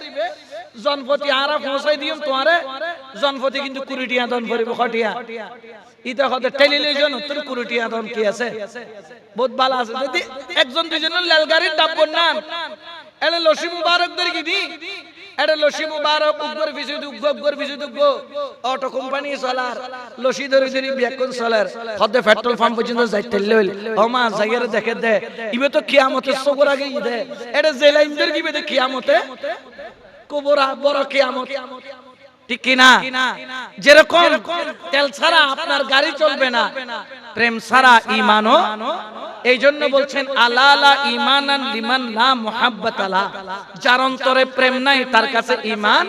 জনপতি আরা পৌঁছাই দিম তোমারে জনপতি কিন্তু কুড়িটিয়া দন ভরিব খটিয়া ইটা খদা টেলিভিশন তোর কুড়িটিয়া দন কি আছে বহুত ভালো আছে যদি একজন দুইজনের লালগাড়ির ডাব্বর নাম এলে লসি মুবারক ধরে কি দি এডে লসি মুবারক উগর বিজু উগর বিজু অটো কোম্পানি চলার লসি ধরে ধরে বিয়াকন চলার খদে পেট্রোল পাম্প পর্যন্ত যাইতে লইল ও মা জায়গারে দেখে দে ইবে তো কিয়ামতের সবর আগে দে এডে জেলাইনদের কিবে দে কিয়ামতে কবরা বড় কিয়ামত, ঠিক কি না? যেরকম তেল ছাড়া আপনার গাড়ি চলবে না, প্রেম ছাড়া ঈমানও। এই জন্য বলছেন আলা লা ঈমানান লিমান লা মুহাব্বাত লা, যার অন্তরে প্রেম নাই তার কাছে ঈমান।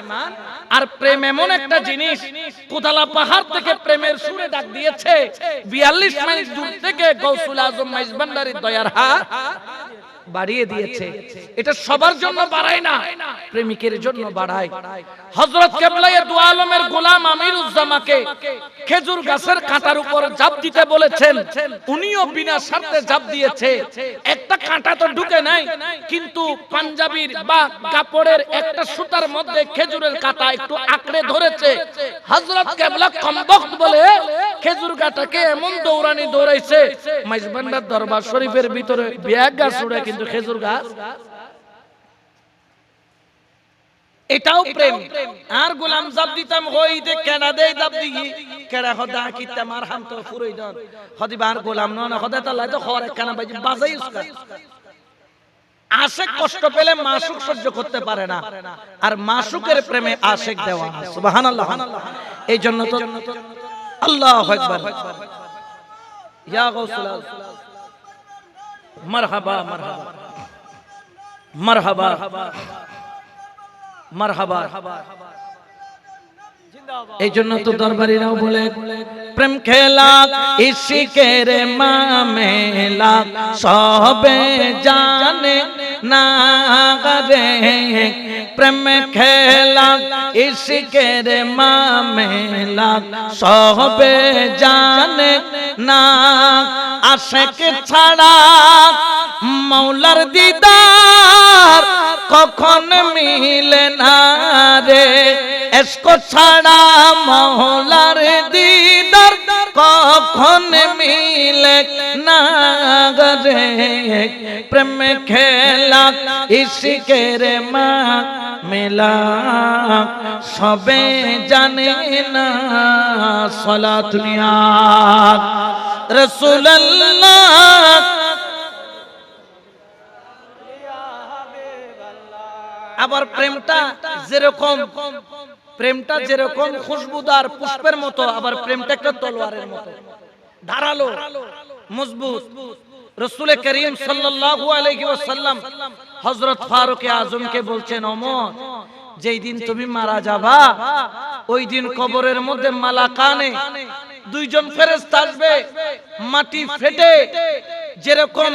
আর প্রেম এমন একটা জিনিস কোদালা পাহাড় থেকে প্রেমের সুরে ডাক দিয়েছে 42 মাইল দূর থেকে গৌসুল আজম মাইজভান্ডারীর দয়ার হাত বাড়িয়ে দিয়েছে। এটা সবার জন্য বাড়ায় না, প্রেমিকের জন্য বাড়ায়। হযরত কেবলায়ে দু আলমের গোলাম আমিরুজ্জামাকে খেজুর গাছের কাঁটার উপর জাপ দিতে বলেছেন, উনিও বিনা স্বার্থে জাপ দিয়েছে। একটা কাঁটা তো ঢুকে নাই, কিন্তু পাঞ্জাবির বা কাপড়ের একটা সুতার মধ্যে খেজুরের কাঁটা একটু আঁকড়ে ধরেছে। হযরত কেবলা কমবক্ত বলে খেজুর কাঁটাকে এমন দৌড়ানি দৌড়াইছে মাইজভান্ডার দরবার শরীফের ভিতরে ব্যাগ গাছ উড়ে, কিন্তু খেজুর গাছ এটাও প্রেম। আর গোলাম জাপ দিতাম হইতে কেডা দেই জাপ দিই কেডা খদা কিতা মার হাম তো ফুরই দন খদি বার গোলাম না খদা তাআলা তো খর একখানা বাজাই উস্কা আশিক কষ্ট পেলে মাসুক সহ্য করতে পারে না, আর মাসুকের প্রেমে আশিক দেওয়া সুবহানাল্লাহ। এই জন্য তো আল্লাহু আকবার ইয়া গাউসুল মারহাবা মারহাবা মারহাবা মারহাবা এই জন্য তো দরবারিরাও বলে প্রেম খেলা ইশকের মামেলা সবে জানে না রে প্রেম খেলা ইশকের মামেলা সবে জানে না আশিক ছাড়া মাওলার দিদার কখন মিলে না রে ইশক ছাড়া মাওলার দিদার কখন মিলে না রে প্রেম খেলা ইশকের মেলা সবে জানে না সালাতুনিয়া রাসূলুল্লাহ আবার প্রেমটা যেরকম খুশবুদার পুষ্পের মতো আবার প্রেমটা একটা তলোয়ারের মতো ধারালো মজবুত রাসূল করিম সাল্লাল্লাহু আলাইহি ওয়াসাল্লাম হযরত ফারুক আযমকে বলছেন ওমর যেই দিন তুমি মারা যাবা ওই দিন কবরের মধ্যে মালাকানে দুইজন ফেরেশতা আসবে মাটি ফেটে যেরকম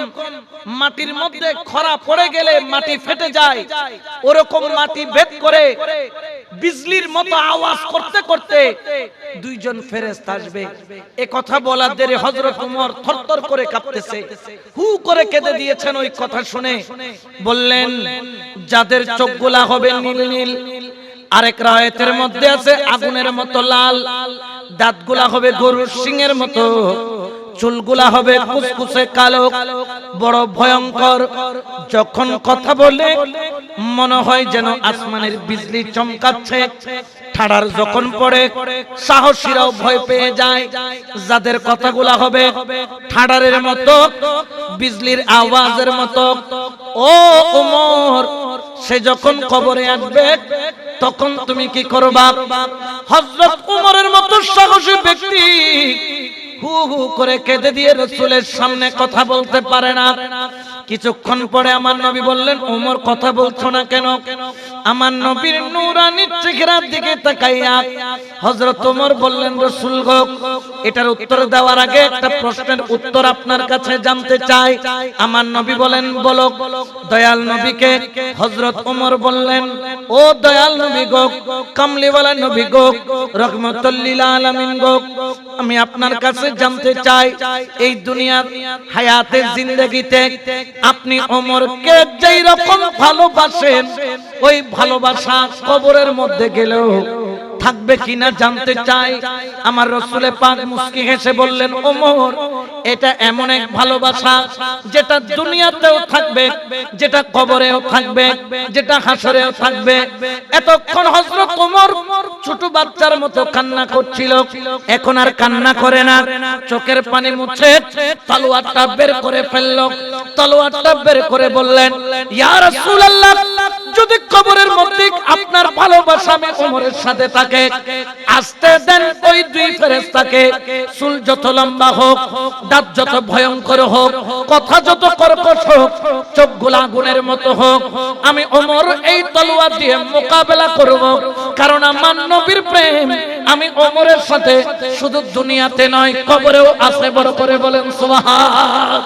মাটির মধ্যে খরা পড়ে গেলে মাটি ফেটে যায় ওরকম মাটি ভেদ করে বিজলির মতো আওয়াজ করতে করতে দুইজন ফেরেশতা আসবে এই কথা বলার দেরি হযরত ওমর থরথর করে কাঁপতেছে হু করে কেঁদে দিয়েছেন ওই কথা শুনে বললেন যাদের চোখগুলা হবে নীল নীল আরেক রায়াতের মধ্যে আছে আগুনের মতো লাল দাঁতগুলা হবে গরুর শিংয়ের মতো চুলগুলা হবে কুচকুচে কালো বড় ভয়ঙ্কর যখন কথা বলে মনে হয় যেন আসমানের বিজলি চমকাচ্ছে ঠাড়ার যখন পড়ে সাহসীরাও ভয় পেয়ে যায় যাদের কথাগুলা হবে ঠাড়ারের মতো বিজলির আওয়াজের মতো ও ওমর সে যখন কবরে আসবে তখন তুমি কি করবা হযরত ওমরের মতো সাহসী ব্যক্তি হু হু করে কেঁদে দিয়ে রাসূলের সামনে কথা বলতে পারে না কিছুক্ষণ পরে আমার নবী বললেন ওমর কথা বলছো না কেন আমার নবীর নূরানী চেহারার দিকে তাকাইয়া হযরত ওমর বললেন রাসূল গো এটার উত্তর দেওয়ার আগে একটা প্রশ্নের উত্তর আপনার কাছে জানতে চাই আমার নবী বলেন বলো দয়াল নবীকে হযরত ওমর বললেন ও দয়াল নবী গো কামলিওয়ালা নবী গো রহমাতুল লিল আলামিন গো আমি আপনার কাছে জানতে চাই এই দুনিয়ার হায়াতে জিন্দেগিতে আপনি ওমরকে যেই রকম ভালোবাসেন ওই ভালোবাসা কবরের মধ্যে গেলেও থাকবে কিনা জানতে চাই আমার রাসূলে পাক মুস্কি হেসে বললেন ওমর এটা এমন এক ভালোবাসা যেটা দুনিয়াতেও থাকবে যেটা কবরেও থাকবে যেটা হাসরেও থাকবে এতক্ষণ হযরত ওমর ছোট বাচ্চার মতো কান্না করছিল এখন আর কান্না করে না চোখের পানি মুছে তলোয়ারটা বের করে ফেলল তলোয়ারটা বের করে বললেন ইয়া রাসূলুল্লাহ যদি কবরের মধ্যে আপনার ভালোবাসা আমি ওমরের সাথে থাকে আসতে দেন ওই দুই ফেরেশতাকে চুল যত লম্বা হোক দাঁত যত ভয়ঙ্কর হোক কথা যত কর্কশ হোক চোখগুলো আগুনের মতো হোক আমি ওমর এই তলোয়ার দিয়ে মোকাবেলা করব কারণ আমার নবীর প্রেম আমি ওমরের সাথে শুধু দুনিয়াতে নয় কবরেও আছে বড় করে বলেন সুবহান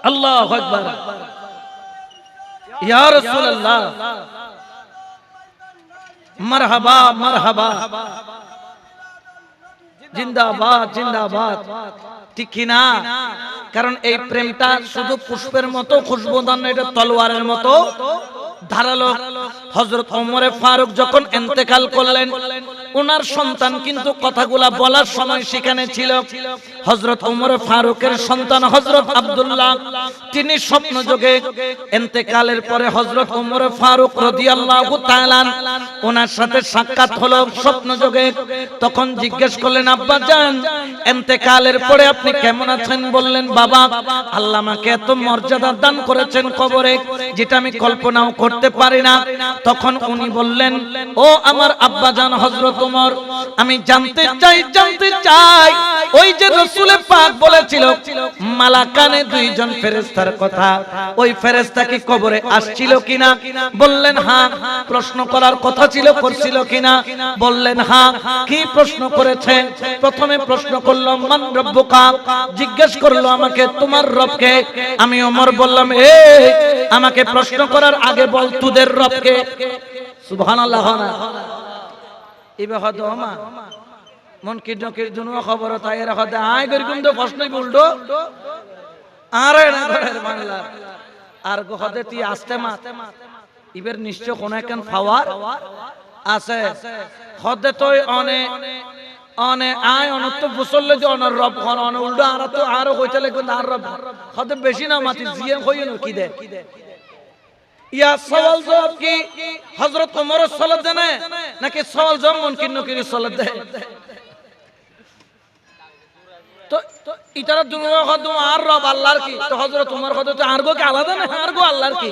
আল্লাহু আকবার ইয়া রাসূলুল্লাহ মারহাবা মারহাবা জিন্দাবাদ জিন্দাবাদ ঠিক কি না কারণ এই প্রেমটা শুধু পুষ্পের মতো খুশবুদার না এটা তলোয়ারের মতো ধারালো হযরত ওমর ফারুক যখন ইন্তেকাল করলেন ওনার সন্তান কিন্তু কথাগুলা বলার সময় সেখানে ছিল হযরত ওমর ফারুকের সন্তান হযরত আব্দুল্লাহ তিনি স্বপ্ন যোগে ইন্তেকালের পরে হযরত ওমর ফারুক রাদিয়াল্লাহু তাআলা ওনার সাথে সাক্ষাৎ হলো স্বপ্ন যোগে তখন জিজ্ঞেস করলেন আব্বা জান ইন্তেকালের পরে আপনি কেমন আছেন বললেন বাবা আল্লাহ আমাকে এত মর্যাদা দান করেছেন কবরে যেটা আমি কল্পনাও করতে পারি না তখন উনি বললেন ও আমার আব্বা জান হযরত ওমর, আমি জানতে চাই ওই যে রাসূল পাক বলেছিল মালাকানে দুইজন ফেরেশতার কথা, ওই ফেরেশতা কি কবরে আসছিল কিনা? বললেন হ্যাঁ। প্রশ্ন করার কথা ছিল, করছিল কিনা? বললেন হ্যাঁ। কি প্রশ্ন করেছে? প্রথমে প্রশ্ন করলো মান রব্বুকা, জিজ্ঞেস করলো আমাকে তোমার রবকে। আমি ওমর বললাম আমাকে প্রশ্ন করার আগে বল তোদের রবকে। সুবহানাল্লাহ। না ইবে হদো মা মন কিডনকের জন্য খবর তাই এর হদে আয় গরগুম তো প্রশ্নই উল্টো আরে না ঘরের বাংলা আর গো হদে তি আসতে মা ইবের নিশ্চয় কোন একখান ফাওয়ার আছে হদে তোই অনে আয় অনত্ব বুসললে যে অনর রব কোন অন উল্টো আর তো আরো কইতালে কোন আর রব হদে বেশি না মাতি জিয়ে কইন কি দে ইয়া সওয়াল জবাব কি হযরত ওমর সাল্লাল্লাহু আলাইহি ওয়াসাল্লাম নাকি সওয়াল জবাব মুনকির নকির সাল্লাল্লাহু আলাইহি ওয়াসাল্লাম? তো ইতারা দুনিয়া কত আর রব আল্লাহর কি, তো হযরত ওমর কত তো আর গো কি আলাদা না, আর গো আল্লাহর কি।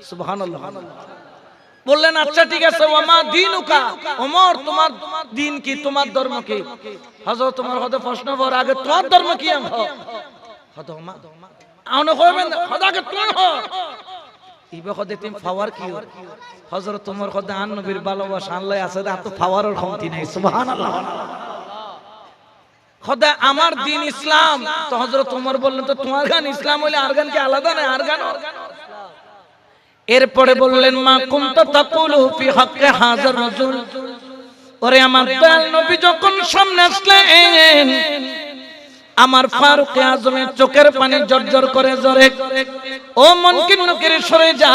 সুবহানাল্লাহ। বললেন আচ্ছা ঠিক আছে, ওমা দিনুকা, ওমর তোমার দিন কি, তোমার ধর্ম কি? হযরত ওমর কত প্রশ্ন কর আগে তোমার ধর্ম কি? আম কত ওমা আনো কইবেন খোদা কে তুই হ ইবে কদে তুমি ফাওয়ার কি? হযরত ওমর কত আন নবীর ভালোবাসা আল্লাহ আছে, এত ফাওয়ারের ক্ষমতা নাই। সুবহানাল্লাহ। খোদা আমার দিন ইসলাম, তো হযরত ওমর বললেন তো তোমার গান ইসলাম হইলে আর গান কি আলাদা না? আর গান। এরপরে বললেন মা কুনতা তাকুলু ফি হাক্কি হাযার রাজুল, ওরে আমার দয়াল নবী যখন সামনে আসলেন আমার ফারুক আজমের চোখের পানি জর্জর করে জরে, ও মুনকির নকির সরে যা,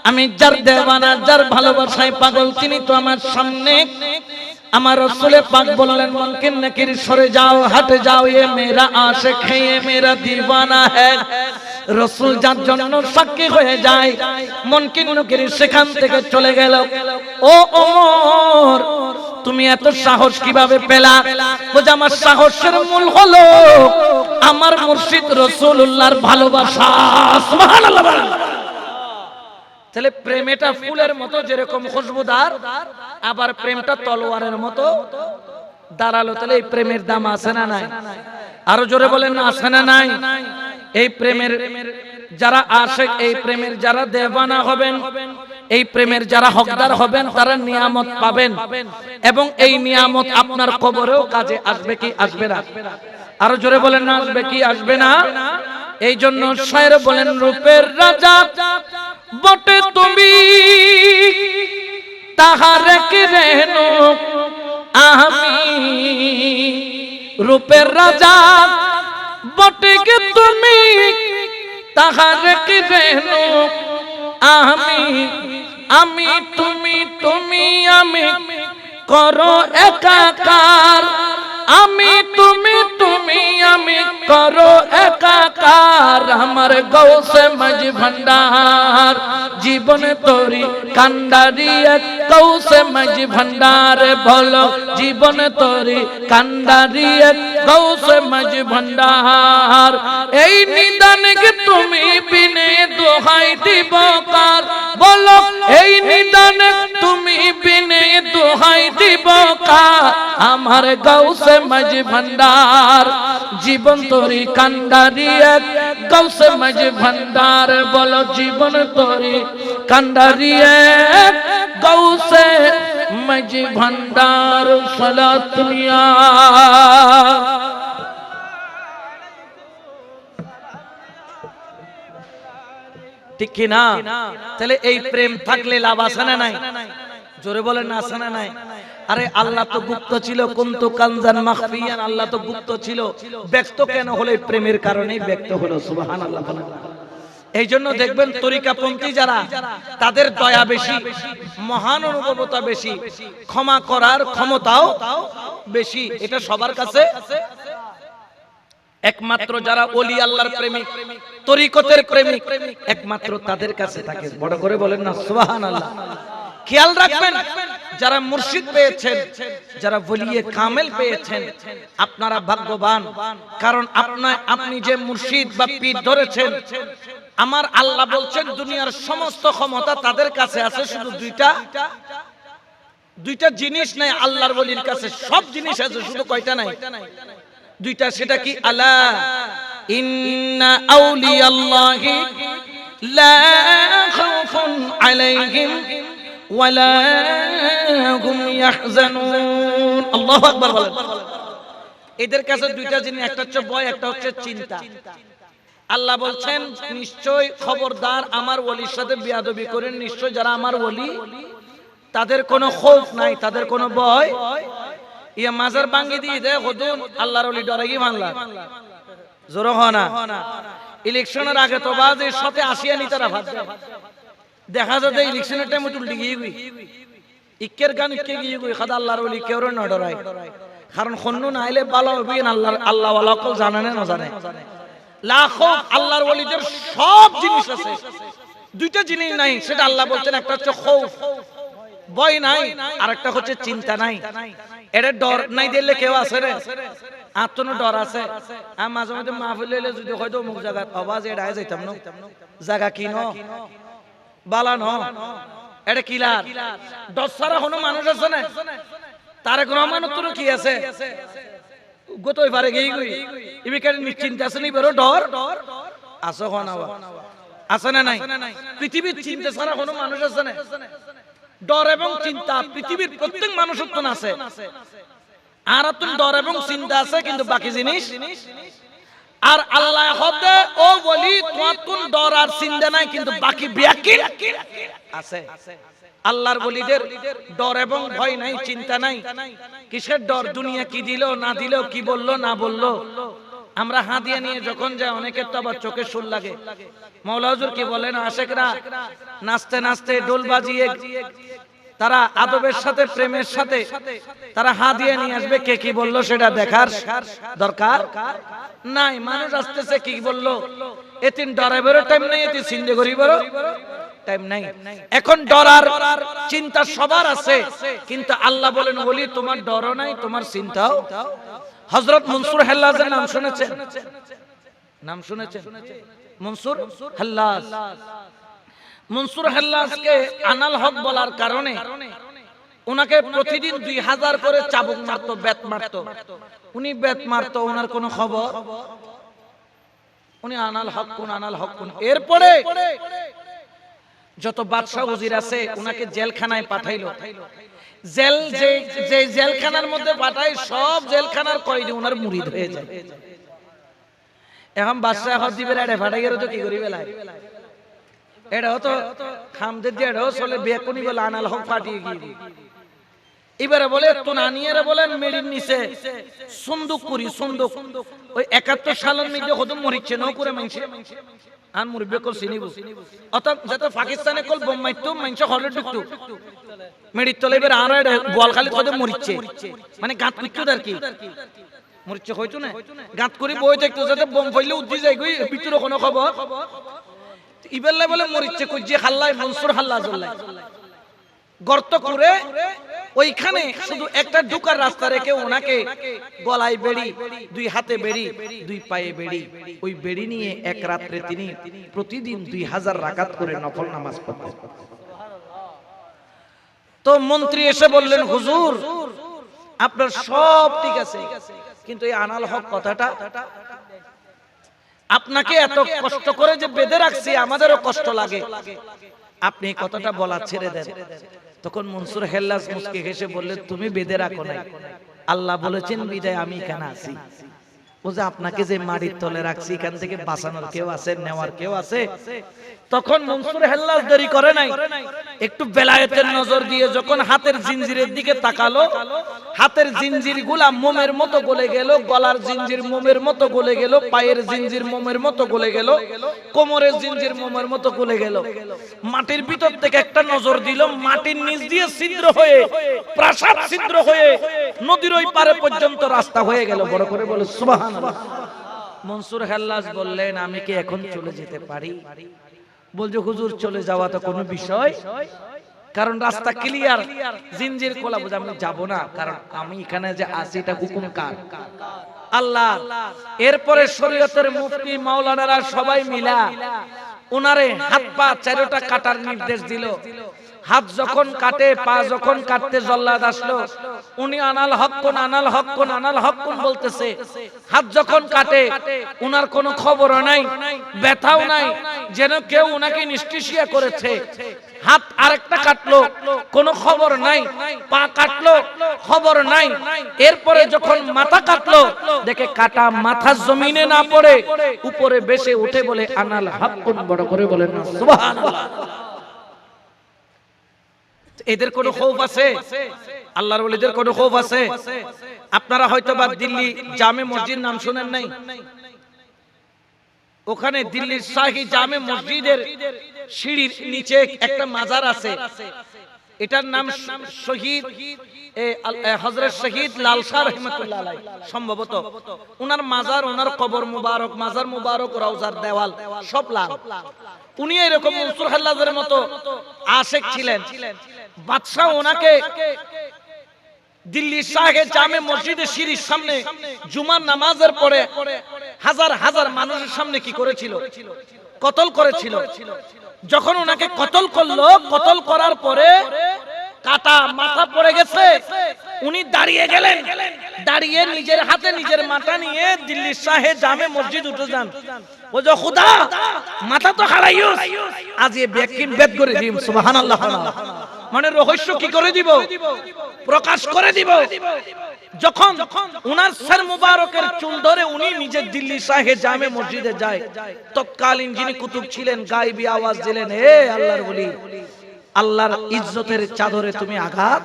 আমি যার দেওয়ানা যার ভালোবাসায় পাগল তিনি তো আমার সামনে। আমার রাসূল পাক বললেন মুনকির নকির সরে যাও, হটে যাও, ये मेरा आशिक है, ये मेरा दीवाना है। রাসূল যার জন্য সাক্ষী হয়ে যায়, মুনকির নকির সেখান থেকে চলে গেল। ও ওমর তুমি এত সাহস কিভাবে পেলা? বুঝ আমার সাহসের মূল হলো আমার মুর্শিদ রাসূলুল্লাহর ভালোবাসা। সুবহানাল্লাহ। তাহলে প্রেমটা ফুলের মতো যেরকম খুশবুদার, আবার প্রেমটা তলোয়ারের মতো দাঁড়ালো। তাহলে এই প্রেমের দাম আছে না নাই? আরো জোরে বলেন না আছে না নাই? এই প্রেমের যারা আশিক, এই প্রেমের যারা দেওয়ানা হবেন, এই প্রেমের যারা হকদার হবেন তারা নিয়ামত পাবেন, এবং এই নিয়ামত আপনার কবরেও কাজে আসবে কি আসবে না? আরো জোরে বলেন না আসবে কি আসবে না? এই জন্য শায়ের বলেন রূপের রাজা বটে তুমি, তাহারে কি রেনু আমি, রূপের রাজা বটে কি তুমি, তাহারে কি রেনু আমি, আমি তুমি তুমি আমি করো একাকার, আমি তুমি তুমি আমি করো একাকার। আমার গৌসে মাঝ ভান্ডার জীবন তোরি কান্ডারি, গৌসে মাঝ ভান্ডার বলো জীবন তোরি কান্ডারি, গৌসে মাঝ ভান্ডার। এই নিদানকে তুমি বিনে দোহাই দিব কার, বলো এই নিদান তুমি বিনে দোহাই দিব কার? আমার গৌসে মাঝ ভান্ডার জীবন তোরি কান্ডারি, গৌসে মাঝ ভান্ডার বলো জীবন তোরি কান্ডারি, গৌসে মাঝ ভান্ডার। সালাতুনিয়া ঠিক কি না? তাহলে এই প্রেম থাকলে লাভ আছে না নাই? জোরে বলেন না আছে না নাই? আরে আল্লাহ তো গুপ্ত ছিল, কুনতু কানজান মাখফিয়ান, আল্লাহ তো গুপ্ত ছিল, ব্যক্ত কেন হলো? প্রেমের কারণেই ব্যক্ত হলো। সুবহানাল্লাহ। এই জন্য দেখবেন তরিকাপন্থী যারা, তাদের দয়া বেশি, মহান অনুভবতা বেশি, ক্ষমা করার ক্ষমতাও বেশি। এটা সবার কাছে একমাত্র যারা ওলি আল্লাহর প্রেমিক, তরিকতের প্রেমিক, একমাত্র তাদের কাছে থাকে। বড় করে বলেন না সুবহানাল্লাহ। খেয়াল রাখবেন যারা মুর্শিদ পেয়েছেন, যারা ওলিয়ে কামেল পেয়েছেন, আপনারা ভাগ্যবান। কারণ আপনি যে মুর্শিদ বা পীর ধরেছেন, আমার আল্লাহ বলছেন দুনিয়ার সমস্ত ক্ষমতা তাদের কাছে আছে, শুধু দুইটা জিনিস নাই আল্লাহর ওলির কাছে, সব জিনিস আছে, শুধু কয়টা নাই? দুইটা। সেটা কি? আলা ইন্না আউলিয়াল্লাহি লা খাউফুন আলাইহিম ওয়ালা হুম ইয়াহজানুন। আল্লাহু আকবার বলেন। এদের কাছে দুইটা জিনিস, একটা হচ্ছে ভয়, একটা হচ্ছে চিন্তা। আল্লাহ বলছেন নিশ্চয় খবরদার আমার ওলির সাথে বেয়াদবি করেন, নিশ্চয় যারা আমার ওলি তাদের কোনো খৌফ নাই, তাদের কোনো ভয়। ইয়া মাজার ভাঙ্গি দিয়ে দেয় হদুন আল্লাহর ওলি ডরে কি বাংলা জোর হনা। ইলেকশনের আগে তো বাজে 180 নি তারা ভাত দেয়। দেখা যায় ইলেকশনের টাইমে উল্টি গিয়ে গই ইক্কের গান ইক্কে গিয়ে গই খাদা আল্লাহর ওলি কেউ না ডরায়। কারণ খন্নু না আইলে ভালো হবে না, আল্লাহ ওয়ালা কল জানে না জানে। লাখো আল্লাহর ওলিদের সব জিনিস আছে, দুইটা জিনিস নাই, সেটা আল্লাহ বলছেন একটা হচ্ছে খৌফ ভয় নাই, আর একটা হচ্ছে চিন্তা নাই। এটা ডর নাই দিলে কেউ আছে রে আত্মনো ডর আছে। আমি মাঝে মাঝে মাহফিল হইলে যদি হয়তো মুখ জায়গা আওয়াজ এটা যাইতাম না জায়গা কি ন বালা ন এটা কিলার ডর ছাড়া কোনো মানুষ আছে না? তারেক রহমানের তো কি আছে গোতই পারে গই গই ইবিকার চিন্তা আছে নি বড় ডর আছে কোনা আছে না নাই? পৃথিবীর চিন্তা ছাড়া কোনো মানুষ আছে না? ডর এবং চিন্তা পৃথিবীর প্রত্যেক মানুষের তো আছে। আর তুমি ডর এবং চিন্তা আছে, কিন্তু বাকি জিনিস আর আল্লাহ হতে ও বলি তোমার কোন ডর আর চিন্তা নাই, কিন্তু বাকি বিয়াকিন আছে। আল্লাহর ওলিদের ডর এবং ভয় নাই, চিন্তা নাই। কিসের ডর? দুনিয়া কি দিল না দিল, কি বললো না বললো। আমরা হাদিয়া নিয়ে যখন যাই অনেকের তো আবার চোখে সুর লাগে। মাওলা হুজুর কি বলেন, আশেকরা নাচতে নাচতে ডোল বাজিয়ে তারা আদবের সাথে প্রেমের সাথে তারা হাদিয়া নিয়ে আসবে, কে কি বললো সেটা দেখার দরকার নাই। মানুষ আসতেছে কি বললো, এতিন ডরাইবারও টাইম নাই, এতিন চিন্তা করিবারও টাইম নাই। এখন ডরার চিন্তা সবার আছে, কিন্তু আল্লাহ বলেন ওলি তোমার ডরও নাই, তোমার চিন্তাও। হযরত মনসুর হাল্লাজের নাম শুনেছেন? নাম শুনেছেন? মনসুর হাল্লাজ। মনসুর হাল্লাজকে আনাল হক বলার কারণে উনাকে প্রতিদিন 2000 করে চাবুক মারতো, বেত মারতো। উনি বেত মারতো, ওনার কোনো খবর। উনি আনাল হক কোন আনাল হক কোন। এরপরে যত বাদশা উজির আছে উনাকে জেলখানায় পাঠাইলো। জেল যে জেলখানার মধ্যে পাঠায় সব জেলখানার কয়েদি উনার মুরিদ হয়ে যায়। এখন বাদশা হদ দিবে রে ফাটাই গেল তো কি করি বেলায় এটাও তো খামদের দিয়ে এটাও চলে বেকুনি বলে আনাল হক পাঠিয়ে গিয়ে এবারে বলে তো নানিয়ারে বলেন মেরির নিচে সুন্দুক করি সুন্দুক ওই 71 সালের মধ্যে কত মরিচ্ছে ন করে মানছে আন মুরবে কল চিনিব অত যত পাকিস্তানে কল বোম মারতো মানছে হলে ঢুকতো মেরির তলে এবারে আর বোয়ালখালী কত মরিচ্ছে মানে গাঁত কুচ্চু আর কি মরিচ্ছে হইতো না গাঁত করে বই দেখতো যাতে বোম ফেললে উঠি যায় গই ভিতরে কোনো খবর ইবেল্লা বলে মরিচ্ছে কুজি হাল্লাই মনসুর হাল্লা জল্লাই গর্ত করে ওইখানে শুধু একটা ঢোকার রাস্তা রেখে ওনাকে গলায় বেড়ি, দুই হাতে বেড়ি, দুই পায়ে বেড়ি, ওই বেড়ি নিয়ে এক রাত্রে তিনি প্রতিদিন 2000 রাকাত করে নফল নামাজ পড়তেন। তো মন্ত্রী এসে বললেন হুজুর আপনার সব ঠিক আছে, কিন্তু এই আনাল হক কথাটা আপনাকে এত কষ্ট করে যে বেঁধে রাখছি আমাদেরও কষ্ট লাগে, আপনি কথাটা বলা ছেড়ে দেন। তখন মনসুর হেল্লাস মুস্কি হেসে বললেন তুমি বেঁধে রাখো নাই, আল্লাহ বলেছেন বিদায় আমি এখানে আছি। ও যে আপনাকে যে মাটির তলে রাখছি এখান থেকে বাঁচানোর কেউ আছে, নেওয়ার কেউ আছে। তখন মনসুর হেল্লাস দেরি করে নাই, একটু বেলায়েতের নজর দিয়ে যখন হাতের জিনজিরের দিকে তাকালো, হাতের জিনজির গুলা মোমের মতো গলে গেল, গলার জিনজির মোমের মতো গলে গেল, পায়ের জিনজির মোমের মতো গলে গেল, কোমরের জিনজির মোমের মতো গলে গেল। মাটির ভিতর থেকে একটা নজর দিল, মাটির নিচ দিয়ে ছিদ্র হয়ে প্রাসাদ ছিদ্র হয়ে নদীর ওই পারে পর্যন্ত রাস্তা হয়ে গেল। বড় করে বলে সুবহানাল্লাহ। মনসুর হেল্লাস বললেন আমি কি এখন চলে যেতে পারি? বলছে হুজুর চলে যাওয়া তো কোনো বিষয়, কারণ রাস্তা ক্লিয়ার, জিনজির খোলা। বুঝে আমি যাব না, কারণ আমি এখানে যে আছি এটা হুকুম কার? আল্লাহ। এরপরে শরীয়তের মুফতি মাওলানারা সবাই মিলা উনারে হাত পা চারোটা কাটার নির্দেশ দিল। হাত যখন কাটে, পা যখন কাটতে জল্লাদ আসলো, উনি আনাল হক্কুন আনাল হক্কুন আনাল হক্কুন বলতেছে। হাত যখন কাটে উনার কোনো খবরও নাই, ব্যথাও নাই, যেন কেউ উনাকে নিষ্টিশিয়া করেছে। হাত আরেকটা কাটলো, কোনো খবর নাই। পা কাটলো, খবর নাই। এরপরে যখন মাথা কাটলো, দেখে কাটা মাথা জমিনে না পড়ে উপরে বেশে উঠে বলে আনাল হক্কুন, বড় করে বলেন না সুবহানাল্লাহ। এদের কোনো খৌফ আছে? আল্লাহর ওলিদের কোনো খৌফ আছে? আপনারা হয়তোবা দিল্লি জামে মসজিদ নাম শুনেন নাই? ওখানে দিল্লির শাহী জামে মসজিদের সিঁড়ির নিচে একটা মাজার আছে। এটার নাম শহীদ হযরত শহীদ লাল শাহ রাহমাতুল্লাহ আলাইহি, সম্ভবত ওনার মাজার, ওনার কবর মুবারক, মাজার মুবারক, রওজার দেওয়াল সব লাল। উনি এরকম মনসুর হাল্লাজের মতো আশিক ছিলেন। বাদশা ওনাকে দিল্লি শাহে জামে মসজিদের সিঁড়ির সামনে জুমার নামাজের পরে হাজার হাজার মানুষের সামনে কি করেছিল? কতল করেছিল। যখন ওনাকে কতল করলো, কতল করার পরে কাটা মাথা পড়ে গেছে, উনি দাঁড়িয়ে গেলেন। দাঁড়িয়ে নিজের হাতে নিজের মাথা নিয়ে দিল্লি শাহে জামে মসজিদ উঠে যান। ও যে খুদা, মাথা তো হারাইও, আজ এ ব্যাকিন বেদ করে দিম। সুবহানাল্লাহ। মানে রহস্য কি করে দিব? প্রকাশ করে দিব। যখন উনার সর মুবারকের চুল ধরে উনি নিজে দিল্লি শাহে জামে মসজিদে যায়, তৎকালীন যিনি কুতুব ছিলেন গায়েবী আওয়াজ দিলেন, হে আল্লাহর ওলি, আল্লাহর ইজ্জতের চাদরে তুমি আঘাত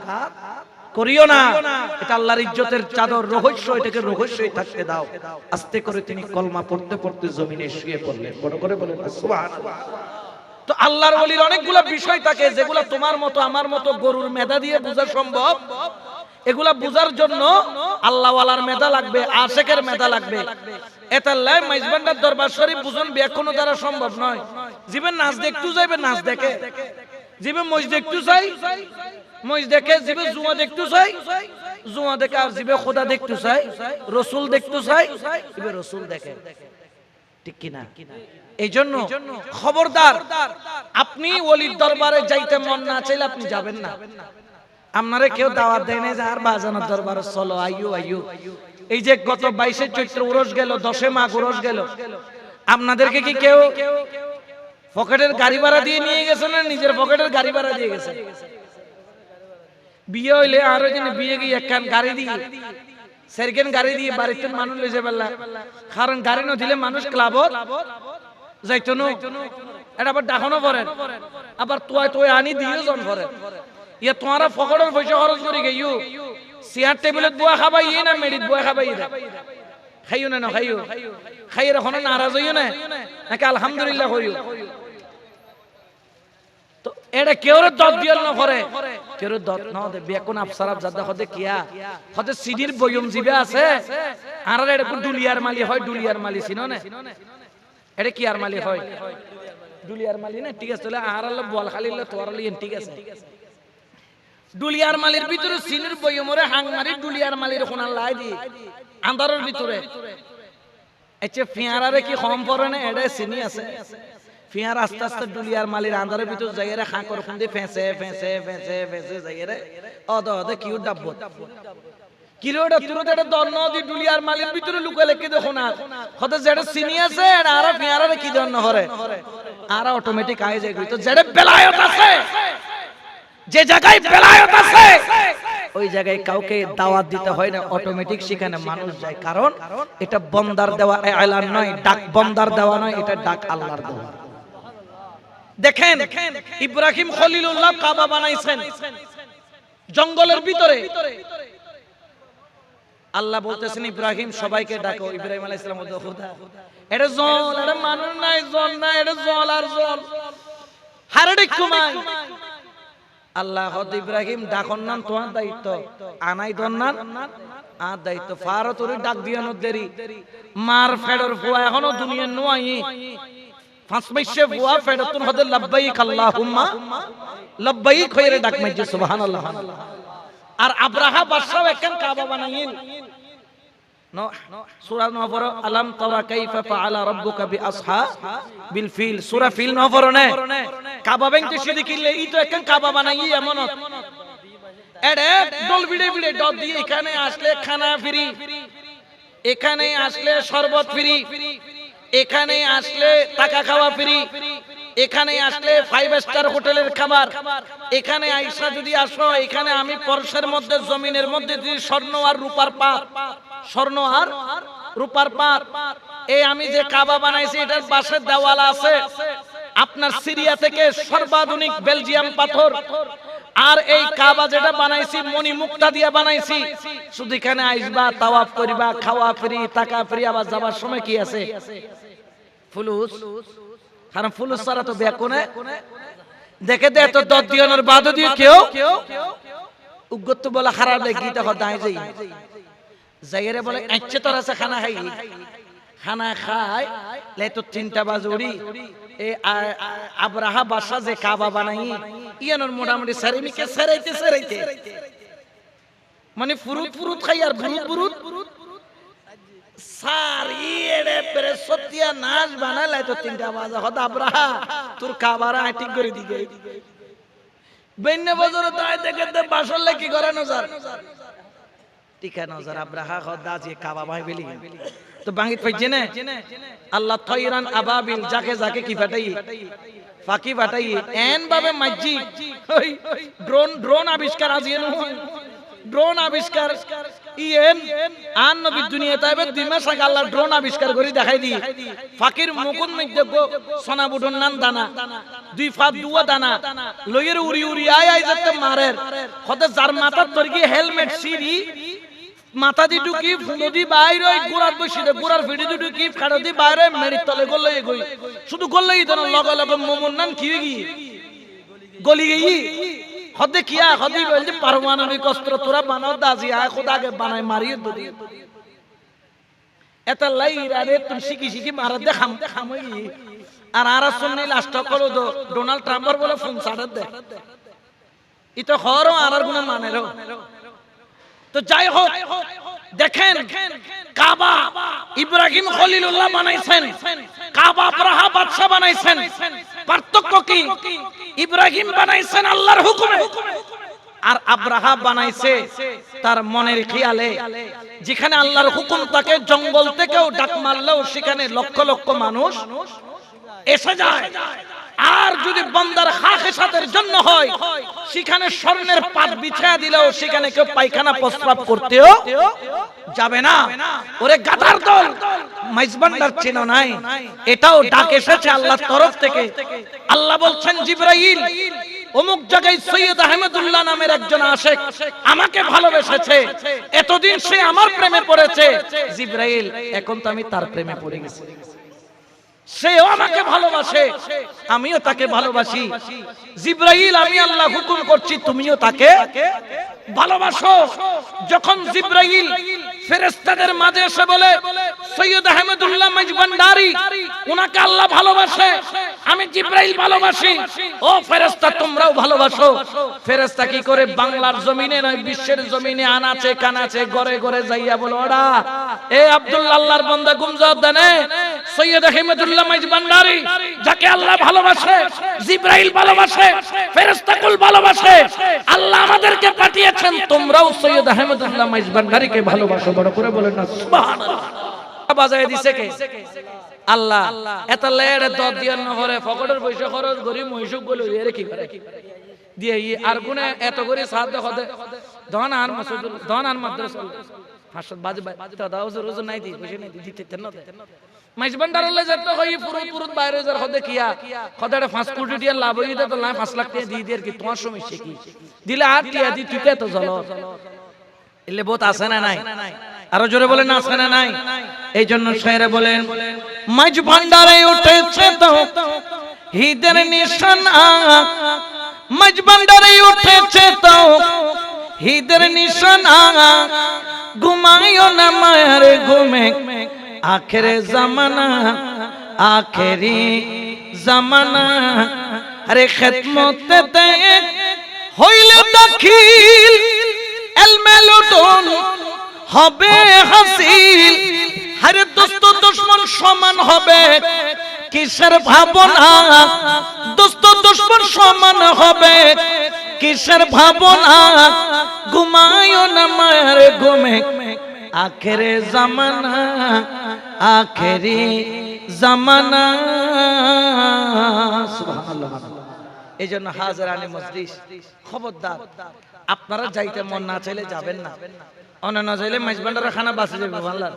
করিও না। এটা আল্লাহর ইজ্জতের চাদর, রহস্য, এটাকে রহস্যই থাকতে দাও। আস্তে করে তিনি কলমা পড়তে পড়তে জমিনে শুয়ে পড়লেন। বড় করে বলেন সুবহানাল্লাহ। তো আল্লাহর ওলির অনেকগুলো বিষয় থাকে যেগুলো তোমার মতো আমার মতো গরুর মেধা দিয়ে বোঝা সম্ভব। এগুলা বোঝার জন্য আল্লাহ ওয়ালার মেধা লাগবে, আশিকের মেধা লাগবে। এতাল্লাহ মাইজবান্ডার দরবার শরীফ বুঝুন ব্যাখ্যানো দ্বারা সম্ভব নয়। জীবন নাচ দেখতে যাইবে, নাচ দেখে। জীবন মজ দেখতে চাই, মজ দেখে। জীবন জুয়া দেখতে চাই, জুয়া দেখে। আর জীবে খোদা দেখতে চাই, রসুল দেখতে চাই, জীবে রসুল দেখে। ঠিক কিনা? এই জন্য খবরদার, আপনি ওলির দরবারে যাইতে মন না চাইলে আপনি যাবেন না। আপনারে কেউ দাওয়াত দেয় না যে আর বাজানোর দরবারে চলো, আইয়ো আইয়ো। এই যে গত 22শে চৈত্র উরস গেল, 10শে মাঘ উরস গেল, আপনাদেরকে কি কেউ পকেটের গাড়ি ভাড়া দিয়ে নিয়ে গেছে না নিজের পকেটের গাড়ি ভাড়া দিয়ে গেছে? বিয়ে হইলে আরো দিন বিয়ে গিয়ে একখান গাড়ি দিয়ে, সেরকেন গাড়ি দিয়ে বাড়িতে মানুষ লইছে বেলা। কারণ গাড়ি না দিলে মানুষ ক্লাবত যাইতো না। এটা আবার ডাকনো পড়েন, আবার তোয় আনি দিয়েও জন করেন। ইয়া তোমারা পকেটের পয়সা খরচ করি গেইও, চেয়ার টেবিলত বয়া খাবাই না মেডিত বয়া খাবাই না? খাইও না, খাইও খাই এখন নারাজ হইও না নাকি আলহামদুলিল্লাহ হইও? তো এটা কেউ দত দিয়াল না করে, কেউ দত না দে। বেকুন আফসারাব জাদা হদে কিয়া হদে সিডির বয়ম জিবে আছে। আর এটা ডুলিয়ার মালি হয়, ডুলিয়ার মালি চিনো না? এটা কি আর মালি হয়? ডুলিয়ার মালি না? ঠিক আছে, তাহলে আর আল্লাহ বল খালিল্লা তোর লিয়েন, ঠিক আছে। ডুলিয়ার মালির ভিতরে সিনির বয়মরে হাং মারি ডুলিয়ার মালির কোনা লাই দি আন্দারের ভিতরে। আচ্ছা ফিয়ারারে কি কম পড়ে না? এটা চিনি আছে। ফিয়ার আস্তে আস্তে ডুলিয়ার মালির আন্দারের ভিতর যাইরে হাঁ করে খুঁদি ফেঁসে ফেঁসে ফেঁসে ফেঁসে যাইরে অদ অদ কিউ ডাব্বো কিলোটা তুরতে এটা দন্ন দি ডুলিয়ার মালির ভিতরে লুকালে কি দেখো না হতে যেটা চিনি আছে আর ফিয়ারারে কি দন্ন করে আর অটোমেটিক আই যায়। তো যেটা বেলায়েত আছে, যে জায়গায় বেলায়েত আছে ওই জায়গায় কাউকে দাওয়াত দিতে হয় না, অটোমেটিক সেখানে মানুষ যায়। কারণ এটা বন্দার দেওয়া এলান নয়, ডাক বন্দার দেওয়া নয়, এটা ডাক আল্লাহর দেওয়া। দেখেন ইব্রাহিম খলিলুল্লাহ কাবা বানাইছেন জঙ্গলের ভিতরে। আল্লাহ বলতেছেন ইব্রাহিম সবাইকে ডাকো। ইব্রাহিম আলাইহিস সালাম বলতে খোদা এটা জল, এটা মানুষ নাই, জল না, এটা জল আর জল হারডি কুমাই। আল্লাহ হদ ইব্রাহিম ডাকন নাম তোমার দায়িত্ব, আনাই দন্নান আর দায়িত্ব। ফারতরি ডাক দিয়ানো দেরি, মার ফেডর ফুয়া এখনো দুনিয়া নোয়াই। পাঁচ মাসে ফুয়া ফেডতুন হদে লাব্বাইক আল্লাহুম্মা লাব্বাইক হইরে ডাক মাইছে সুবহানাল্লাহ। আর আব্রাহা বাদশাহ একখান কাবা বানাইল, সূরা নহ পড়ো আলাম তারা কাইফা ফাআলা রাব্বুকা বিআসহাবিল ফিল সূরা ফিল নহ পড়ো না কাবা বেংতে সিদি কিলে ই তো একখান কাবা বানাই এমনত এডে ডল ভিড়ে ভিড়ে ডট দিয়ে এখানে আসলে খানা ফ্রি এখানে আসলে শরবত ফ্রি এখানে আসলে টাকা খাওয়া ফ্রি এখানে আসলে 5 স্টার হোটেলের খাবার এখানে আইসা যদি আসো এখানে আমি পরশের মধ্যে জমিনের মধ্যে যদি স্বর্ণ আর রূপার পাত স্বর্ণ আর রূপার পাত এই আমি যে কাবা বানাইছি এটার পাশে দেওয়াল আছে আপনার সিরিয়া থেকে সর্বাধুনিক বেলজিয়াম পাথর আর এই কাবা যেটা বানাইছি মনি মুক্তা দিয়ে বানাইছি শুধু এখানে আইসবা তাওয়াফ করিবা খাওয়া ফ্রি টাকা ফ্রি আবার যাবার সময় কি আছে ফুলুস কারণ ফুলুস ছাড়া তো বেকোনে দেখে দে তো দত দিওনের বাদ দিয়ে কেউ উগ্গত বলা খারাপ লাগি তো দাই যাই যাইরে বলে আচ্ছা তোর আছে খানা খাই খানা খায় লে তো 3টা বাজে উড়ি এ আব্রাহা বাদশা যে কাবা বানাই ইয়ানোর মোটামুটি সারিমিকে সারাইতে মানে ফুরুত ফুরুত খাই আর ফুরুত সারিয়ে পরে সতিয়া নাচ বানালে তো 3টা বাজে হদ আব্রাহা তোর কাবারা ঠিক করে দিগে বেন্নে বজর তাই দেখে দে বাসলে কি করে নজর টিকা নজর আব্রাহা হদ আজি কাবা ভাই বেলি তো বাঙ্গিত পাইছে না আল্লাহ তয়রান আবাবিল যাকে যাকে কি ফাটাই ফাকি ফাটাই এন ভাবে মাজি ওই ড্রোন আবিষ্কার আজিয়ে ন ড্রোন আবিষ্কার ইয়েন আন নবী দুনিয়া তাইবে 2 মাস আগে আল্লাহ ড্রোন আবিষ্কার করে দেখাই দি ফাকির মুকুন মধ্যে সোনা বুটন নান দানা 2 ফাত দুয়া দানা লইয়ের উড়ি উড়ি আই যেতে মারের হতে যার মাথার তরকি হেলমেট সিরি মাথা দি টুকি নদী বাইরে গোড়ার বসিতে গোড়ার ফিডি দুটো কি খাড়া দি বাইরে মেরি তলে গললে গই শুধু গললেই তো লগে লগে মোমন নান কি গলি গই হদে কিয়া হদি বলতে পারমাণবিক অস্ত্র তোরা বানাও দাজি আয় খোদা আগে বানাই মারিয়ে দদি এটা লাইরা রে তুমি শিখি মারা দে খামই আর শুননি লাস্ট করো তো ডোনাল্ড ট্রাম্পের বলে ফোন ছাড়া দে ইতো খরো আর গুণ মানেরো তো যাই হোক দেখেন কাবা ইব্রাহিম খলিলুল্লাহ বানাইছেন কাবা আব্রাহা বাদশা বানাইছেন পার্থক্য কি ইব্রাহিম বানাইছেন আল্লাহর হুকুমে আর আব্রাহা বানাইছে তার মনের খেয়ালে যেখানে আল্লাহর হুকুম তাকে জঙ্গল থেকেও ডাক মারলেও সেখানে লক্ষ লক্ষ মানুষ এসে যায় আর যদি বান্দার খাখিসাতের জন্য হয় সেখানে স্বর্ণের পাত বিছায়া দিলেও সেখানে কেউ পায়খানা প্রস্রাব করতেও যাবে না ওরে গাধার দল মাইজবান্ডার চিনো নাই এটাও ডাক এসেছে আল্লাহর তরফ থেকে আল্লাহ বলছেন জিবরাইল অমুক জায়গায় সৈয়দ আহমেদুল্লাহ নামের একজন আশিক আমাকে ভালোবেসেছে এতদিন সে আমার প্রেমে পড়েছে জিবরাইল এখন তো আমি তার প্রেমে পড়ে গেছি সেও আমাকে ভালোবাসে আমিও তাকে ভালোবাসি জিবরাইল আমি আল্লাহ হুকুম করছি তুমিও তাকে ভালোবাসো যখন জিবরাইল ফেরেশতাদের মাঝে এসে বলে সৈয়দ আহমেদুল্লাহ মাইজভান্ডারী উনাকে আল্লাহ ভালোবাসে আমি জিবরাইল ভালোবাসি ও ফেরেশতা তোমরাও ভালোবাসো ফেরেশতা কি করে বাংলার জমিনে নয় বিশ্বের জমিনে আনাচে কানাচে ঘরে ঘরে যাইয়া বলো ওরা এ আব্দুল্লাহ আল্লাহর বান্দা গুমজাত দানে সৈয়দ আহমেদুল্লাহ মাইজভান্ডারী যাকে আল্লাহ ভালোবাসে জিবরাইল ভালোবাসে ফেরেশতাকুল ভালোবাসে আল্লাহ আমাদেরকে পাঠিয়েছেন তোমরাও সৈয়দ আহমেদুল্লাহ মাইজভান্ডারীকে ভালোবাসো বড় করে বলেন না সুবহানাল্লাহ বাজায় দিছে কে আল্লাহ এত লেড়ে দর দিয়ার নহরে ফকটের পয়সা খরচ করি মহিষুক বলে এর কি করে দিয়ে আর গুনে এত করে সাহায্য করে দন আর মাসুদ দন আর মাদ্রাসা হাসত বাজে দাও রোজ নাই দি পয়সা নাই দিতে না মাইজভান্ডারলে যেতে হই পুরো বাইরে যার হদে কিয়া হদাটা 5 কোটি টাকা লাভ হইতে তো 5 লাখ টাকা দিয়ে দের কি তোমার সমস্যা কি দিলে আর টিয়া দি তুই কে তো জলো এলে বহুত আছে না নাই আরো জোরে বলেন না আছে না নাই এইজন্য শায়েরে বলেন মাইজভান্ডারে উঠেছে তো হিদের নিশান মাইজভান্ডারে উঠেছে তো হিদের নিশান ঘুমাইও না মায়ের ঘুমে আখেরে জামানা আখেরি জামানা আরে খিদমতে হইলে দাখিল এলমেলুটন হবে হাসিল। আরে দোস্ত দুশমন সমান হবে, কিসের ভাবনা? দোস্ত দুশমন সমান হবে, কিসের ভাবনা? ঘুমায়ো না মায়ের ঘুমে, আখেরে জামানা, আখেরি জামানা। সুবহানাল্লাহ। এই জন্য হাজারানি মজলিস, খবরদার, আপনারা যাইতে মন না চাইলে যাবেন না, অনা না চাইলে মাইজ ভান্ডারের খানা বাঁচে যাবে। বাংলার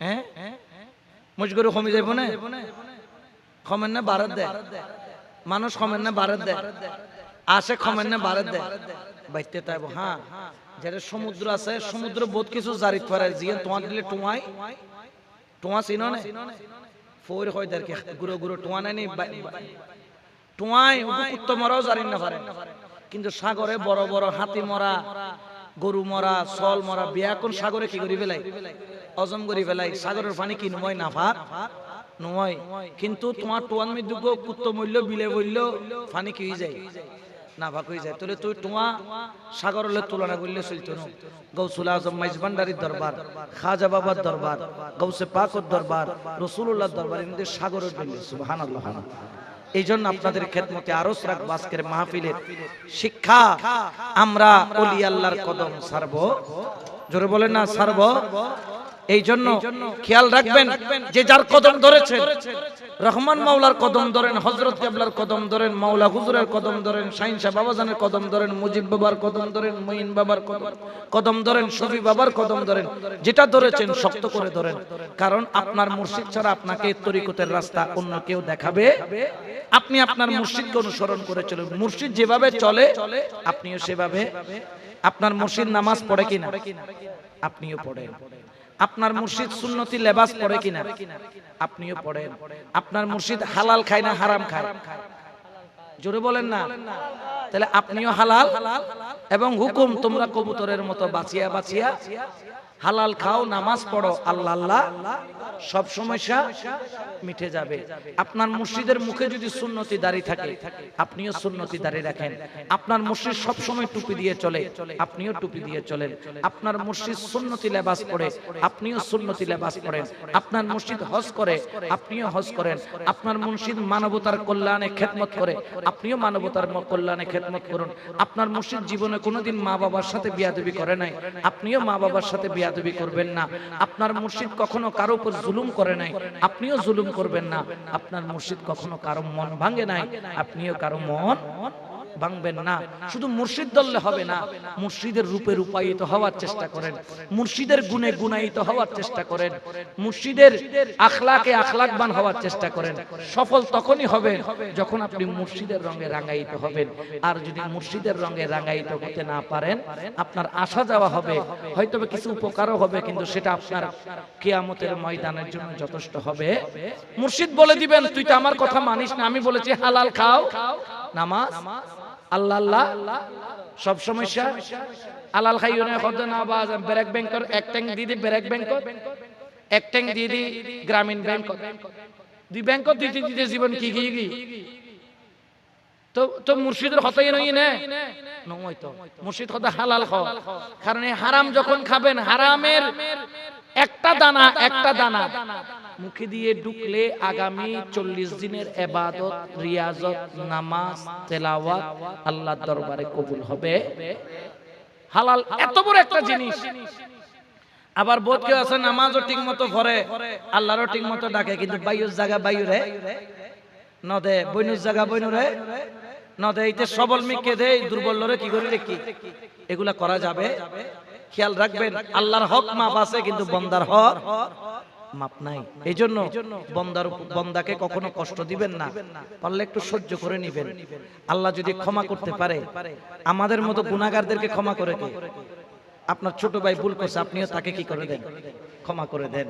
হ্যাঁ মুজগরু কমে যাইব না, কমেন না বারাত দেয় মানুষ, কমেন না বারাত দেয়, আসে কমেন না বারাত দেয়, বাইতে তাইব। হ্যাঁ, যেটা সমুদ্র আছে, সমুদ্র বহুত কিছু জারি করে, জিয়ে তোমার দিলে টোয়াই, টোয়া চিনো না? ফোর হয় দেরকে গুরো গুরো টোয়া নাই, টোয়াই কুত্ত মরাও জারি না পারে, কিন্তু সাগরে বড় বড় হাতি মরা, গরু মরা, সল মরা, বিয়া কোন সাগরে কি করি ফেলাই, অজম করি ফেলাই। সাগরের পানি কি নয় নাফা নয়, কিন্তু তোমার টোয়ান মৃত্যু কুত্ত মূল্য বিলে বলল পানি কি হয়ে যায়, নাফাক হয়ে যায়। তাহলে তুই টোয়া সাগরের তুলনা করলে চলতো না। গৌসুল আজম মাইজ ভান্ডারীর দরবার, খাজা বাবার দরবার, গৌসে পাকর দরবার, রাসূলুল্লাহর দরবার, এদের সাগরের বললে সুবহানাল্লাহ। এই জন্য আপনাদের খেদমতে আরজ রাখবো, আজকের মাহফিলের শিক্ষা, আমরা ওলি আল্লাহর কদম ছাড়ব, জোরে বলেন না ছাড়ব। এই জন্য খেয়াল রাখবেন, যে যার কদম ধরেছেন, রহমান মাওলার কদম ধরেন, হযরত কেবলার কদম ধরেন, মাওলা হুজুরের কদম ধরেন, শাহিন শাহ বাবাজানের কদম ধরেন, মুজিব বাবার কদম ধরেন, মুইন বাবার কদম ধরেন, শফি বাবার কদম ধরেন, যেটা ধরেছেন শক্ত করে ধরেন। কারণ আপনার মুর্শিদ ছাড়া আপনাকে তরিকতের রাস্তা অন্য কেউ দেখাবে? আপনি আপনার মুর্শিদকে অনুসরণ করে চলুন। মুর্শিদ যেভাবে চলে আপনিও সেভাবে। আপনার মুর্শিদ নামাজ পড়ে কিনা? আপনিও পড়েন। আপনার মুর্শিদ সুন্নতি লেবাস পড়ে কিনা? আপনিও পড়েন। আপনার মুর্শিদ হালাল খায় না হারাম খায়? জোরে বলেন না। তাহলে আপনিও হালাল, এবং হুকুম তোমরা কবুতরের মতো বাঁচিয়া বাঁচিয়া হালাল খাও, নামাজ পড়ো, আল্লাহ আল্লাহ, সব সমস্যা মিটে যাবে। আপনার মুর্শিদের মুখে যদি সুন্নতি দাড়ি থাকে, আপনিও সুন্নতি দাড়ি রাখেন। আপনার মুর্শিদ সব সময় টুপি দিয়ে চলে, আপনিও টুপি দিয়ে চলেন। আপনার মুর্শিদ সুন্নতি লেবাস পরে, আপনিও সুন্নতি লেবাস পরেন। আপনার মুর্শিদ হজ করে, আপনিও হজ করেন। আপনার মুর্শিদ মানবতার কল্যাণে খেদমত করে, আপনিও মানবতার কল্যাণে খেদমত করুন। আপনার মুর্শিদ জীবনে কোনোদিন মা বাবার সাথে বিয়াদবি করে নাই, আপনিও মা বাবার সাথে বিয়াদবি করবেন না। আপনার মুর্শিদ কখনো কারো উপর জুলুম করে নাই, আপনিও জুলুম করবেন না। আপনার মুর্শিদ কখনো কারো মন ভাঙে নাই, আপনিও কারো মন ভাঙবেন না। শুধু মুর্শিদ ধরলে হবে না, মুর্শিদের রূপে রূপায়িত হওয়ার চেষ্টা করেন, মুর্শিদের গুণে গুণায়িত হওয়ার চেষ্টা করেন, মুর্শিদের আখলাকে আখলাকবান হওয়ার চেষ্টা করেন। সফল তখনই হবেন যখন আপনি মুর্শিদের রঙে রাঙায়িত হবেন। আর যদি মুর্শিদের রঙে রাঙায়িত হতে না পারেন, আপনার আসা যাওয়া হবে, হয়তো কিছু উপকারও হবে, কিন্তু সেটা আপনার কিয়ামতের ময়দানের জন্য যথেষ্ট হবে। মুর্শিদ বলে দিবেন, তুই তো আমার কথা মানিস না, আমি বলেছি হালাল খাও, নামাজ, আল্লাহ আল্লাহ, সব সমস্যা আলাল খাইও না, খদ না বাজ ব্রেক ব্যাংকর এক ট্যাঙ্ক দিয়ে দি, ব্রেক ব্যাংকর এক ট্যাঙ্ক দিয়ে দি, গ্রামীণ ব্যাংক দুই ব্যাংক দিতে দিতে জীবন কি কি কি তো তো মুর্শিদের হতাই নই না নয়, তো মুর্শিদ হতে হালাল খাও। কারণ এই হারাম যখন খাবেন, হারামের একটা দানা মুখে দিয়ে ঢুকলে আগামী 40 দিনের ইবাদত, রিয়াজত, নামাজ, তেলাওয়াত আল্লাহর দরবারে কবুল হবে। হালাল এত বড় একটা জিনিস। আবার বোধ কেউ আছে নামাজও ঠিক মতো পড়ে, আল্লাহরও ঠিক মতো ডাকে, কিন্তু বাইরের জায়গা বাইরে নদে, বইনুর জায়গা বইনুরে নদে, এইতে সবল মিকে দেয়, দুর্বল লরে কি করিলে কি, এগুলা করা যাবে? খেয়াল রাখবেন, আল্লাহর হক মাপ আছে, কিন্তু বন্দার হক মাপ নাই। এই জন্য বন্দাকে কখনো কষ্ট দিবেন না, পারলে একটু সহ্য করে নিবেন। আল্লাহ যদি ক্ষমা করতে পারে, আমাদের মতো গুনাহগারদেরকে ক্ষমা করে কে? আপনার ছোট ভাই ভুল করছে, আপনিও তাকে কি করে দেন? ক্ষমা করে দেন।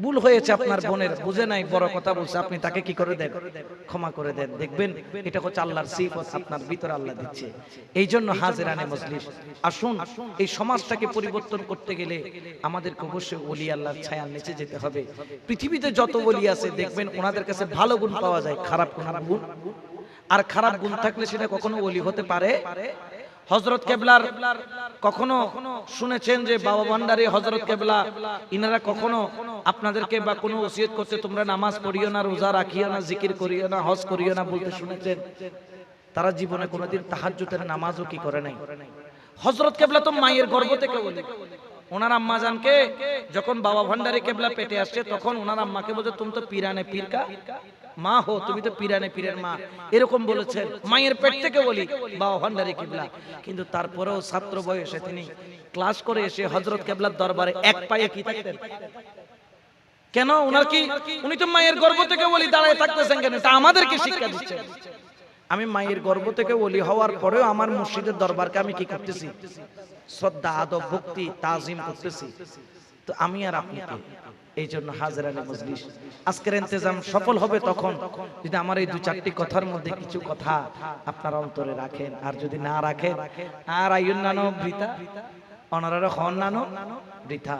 ভুল হয়েছে আপনার বোনের, বুঝে নাই, বড় কথা বলছে, আপনি তাকে কি করে দেন? ক্ষমা করে দেন। দেখবেন এটা হচ্ছে আল্লাহর সিফত, আপনার ভিতরে আল্লাহ দিচ্ছে। এই জন্য হাজিরানে মজলিস, আসুন এই সমাজটাকে পরিবর্তন করতে গেলে আমাদেরকে অবশ্যই ওলি আল্লাহর ছায়ার নিচে যেতে হবে। পৃথিবীতে যত ওলি আছে দেখবেন ওনাদের কাছে ভালো গুণ পাওয়া যায়, খারাপ গুণ। আর খারাপ গুণ থাকলে সেটা কখনো ওলি হতে পারে। হযরত কেবলার কখনো শুনেছেন যে বাবা ভান্ডারী হযরত কেবলা ইনারা কখনো আপনাদেরকে বা কোনো ওসিয়ত করতে তোমরা নামাজ পড়িও না, রোজা রাখিও না, জিকির করিও না, হজ করিও না বলতে শুনেছেন? তারা জীবনে কোনোদিন তাহাজ্জুদের নামাজও কি করে নাই। হযরত কেবলা তো মায়ের গর্ভ থেকে বলি, ওনার আম্মা জানকে যখন বাবা ভান্ডারী কেবলা পেটে আসছে তখন ওনার আম্মাকে বলছে তুমি তো পিরানে পীর কা মা হো, তুমি তো পিরানে পীরের মা, এরকম বলেছেন মায়ের পেট থেকে বলি বাবা ভান্ডারী কেবলা। কিন্তু তারপরেও ছাত্র বয়সে তিনি ক্লাস করে এসে হযরত কেবলার দরবারে এক পায়ে কি থাকতেন? কেন ওনার কি, উনি তো মায়ের গর্ভ থেকে বলি দাঁড়ায় থাকতেছেন কেন? এটা আমাদেরকে শিক্ষা দিচ্ছেন। আমি মায়ের গর্ভ থেকে ওলি হওয়ার পরেও আমার মুর্শিদের দরবারকে আমি কি করতেছি? শ্রদ্ধা, আদব, ভক্তি, তাজিম করতেছি। তো আমি আর আপনি কে? এই জন্য হাজরানে মজলিস, আজকের ইন্তেজাম সফল হবে তখন যদি আমার এই 2-4টি কথার মধ্যে কিছু কথা আপনার অন্তরে রাখেন। আর যদি না রাখেন, আর আইন নানো বৃথা, অনারারে হন নানো বৃথা।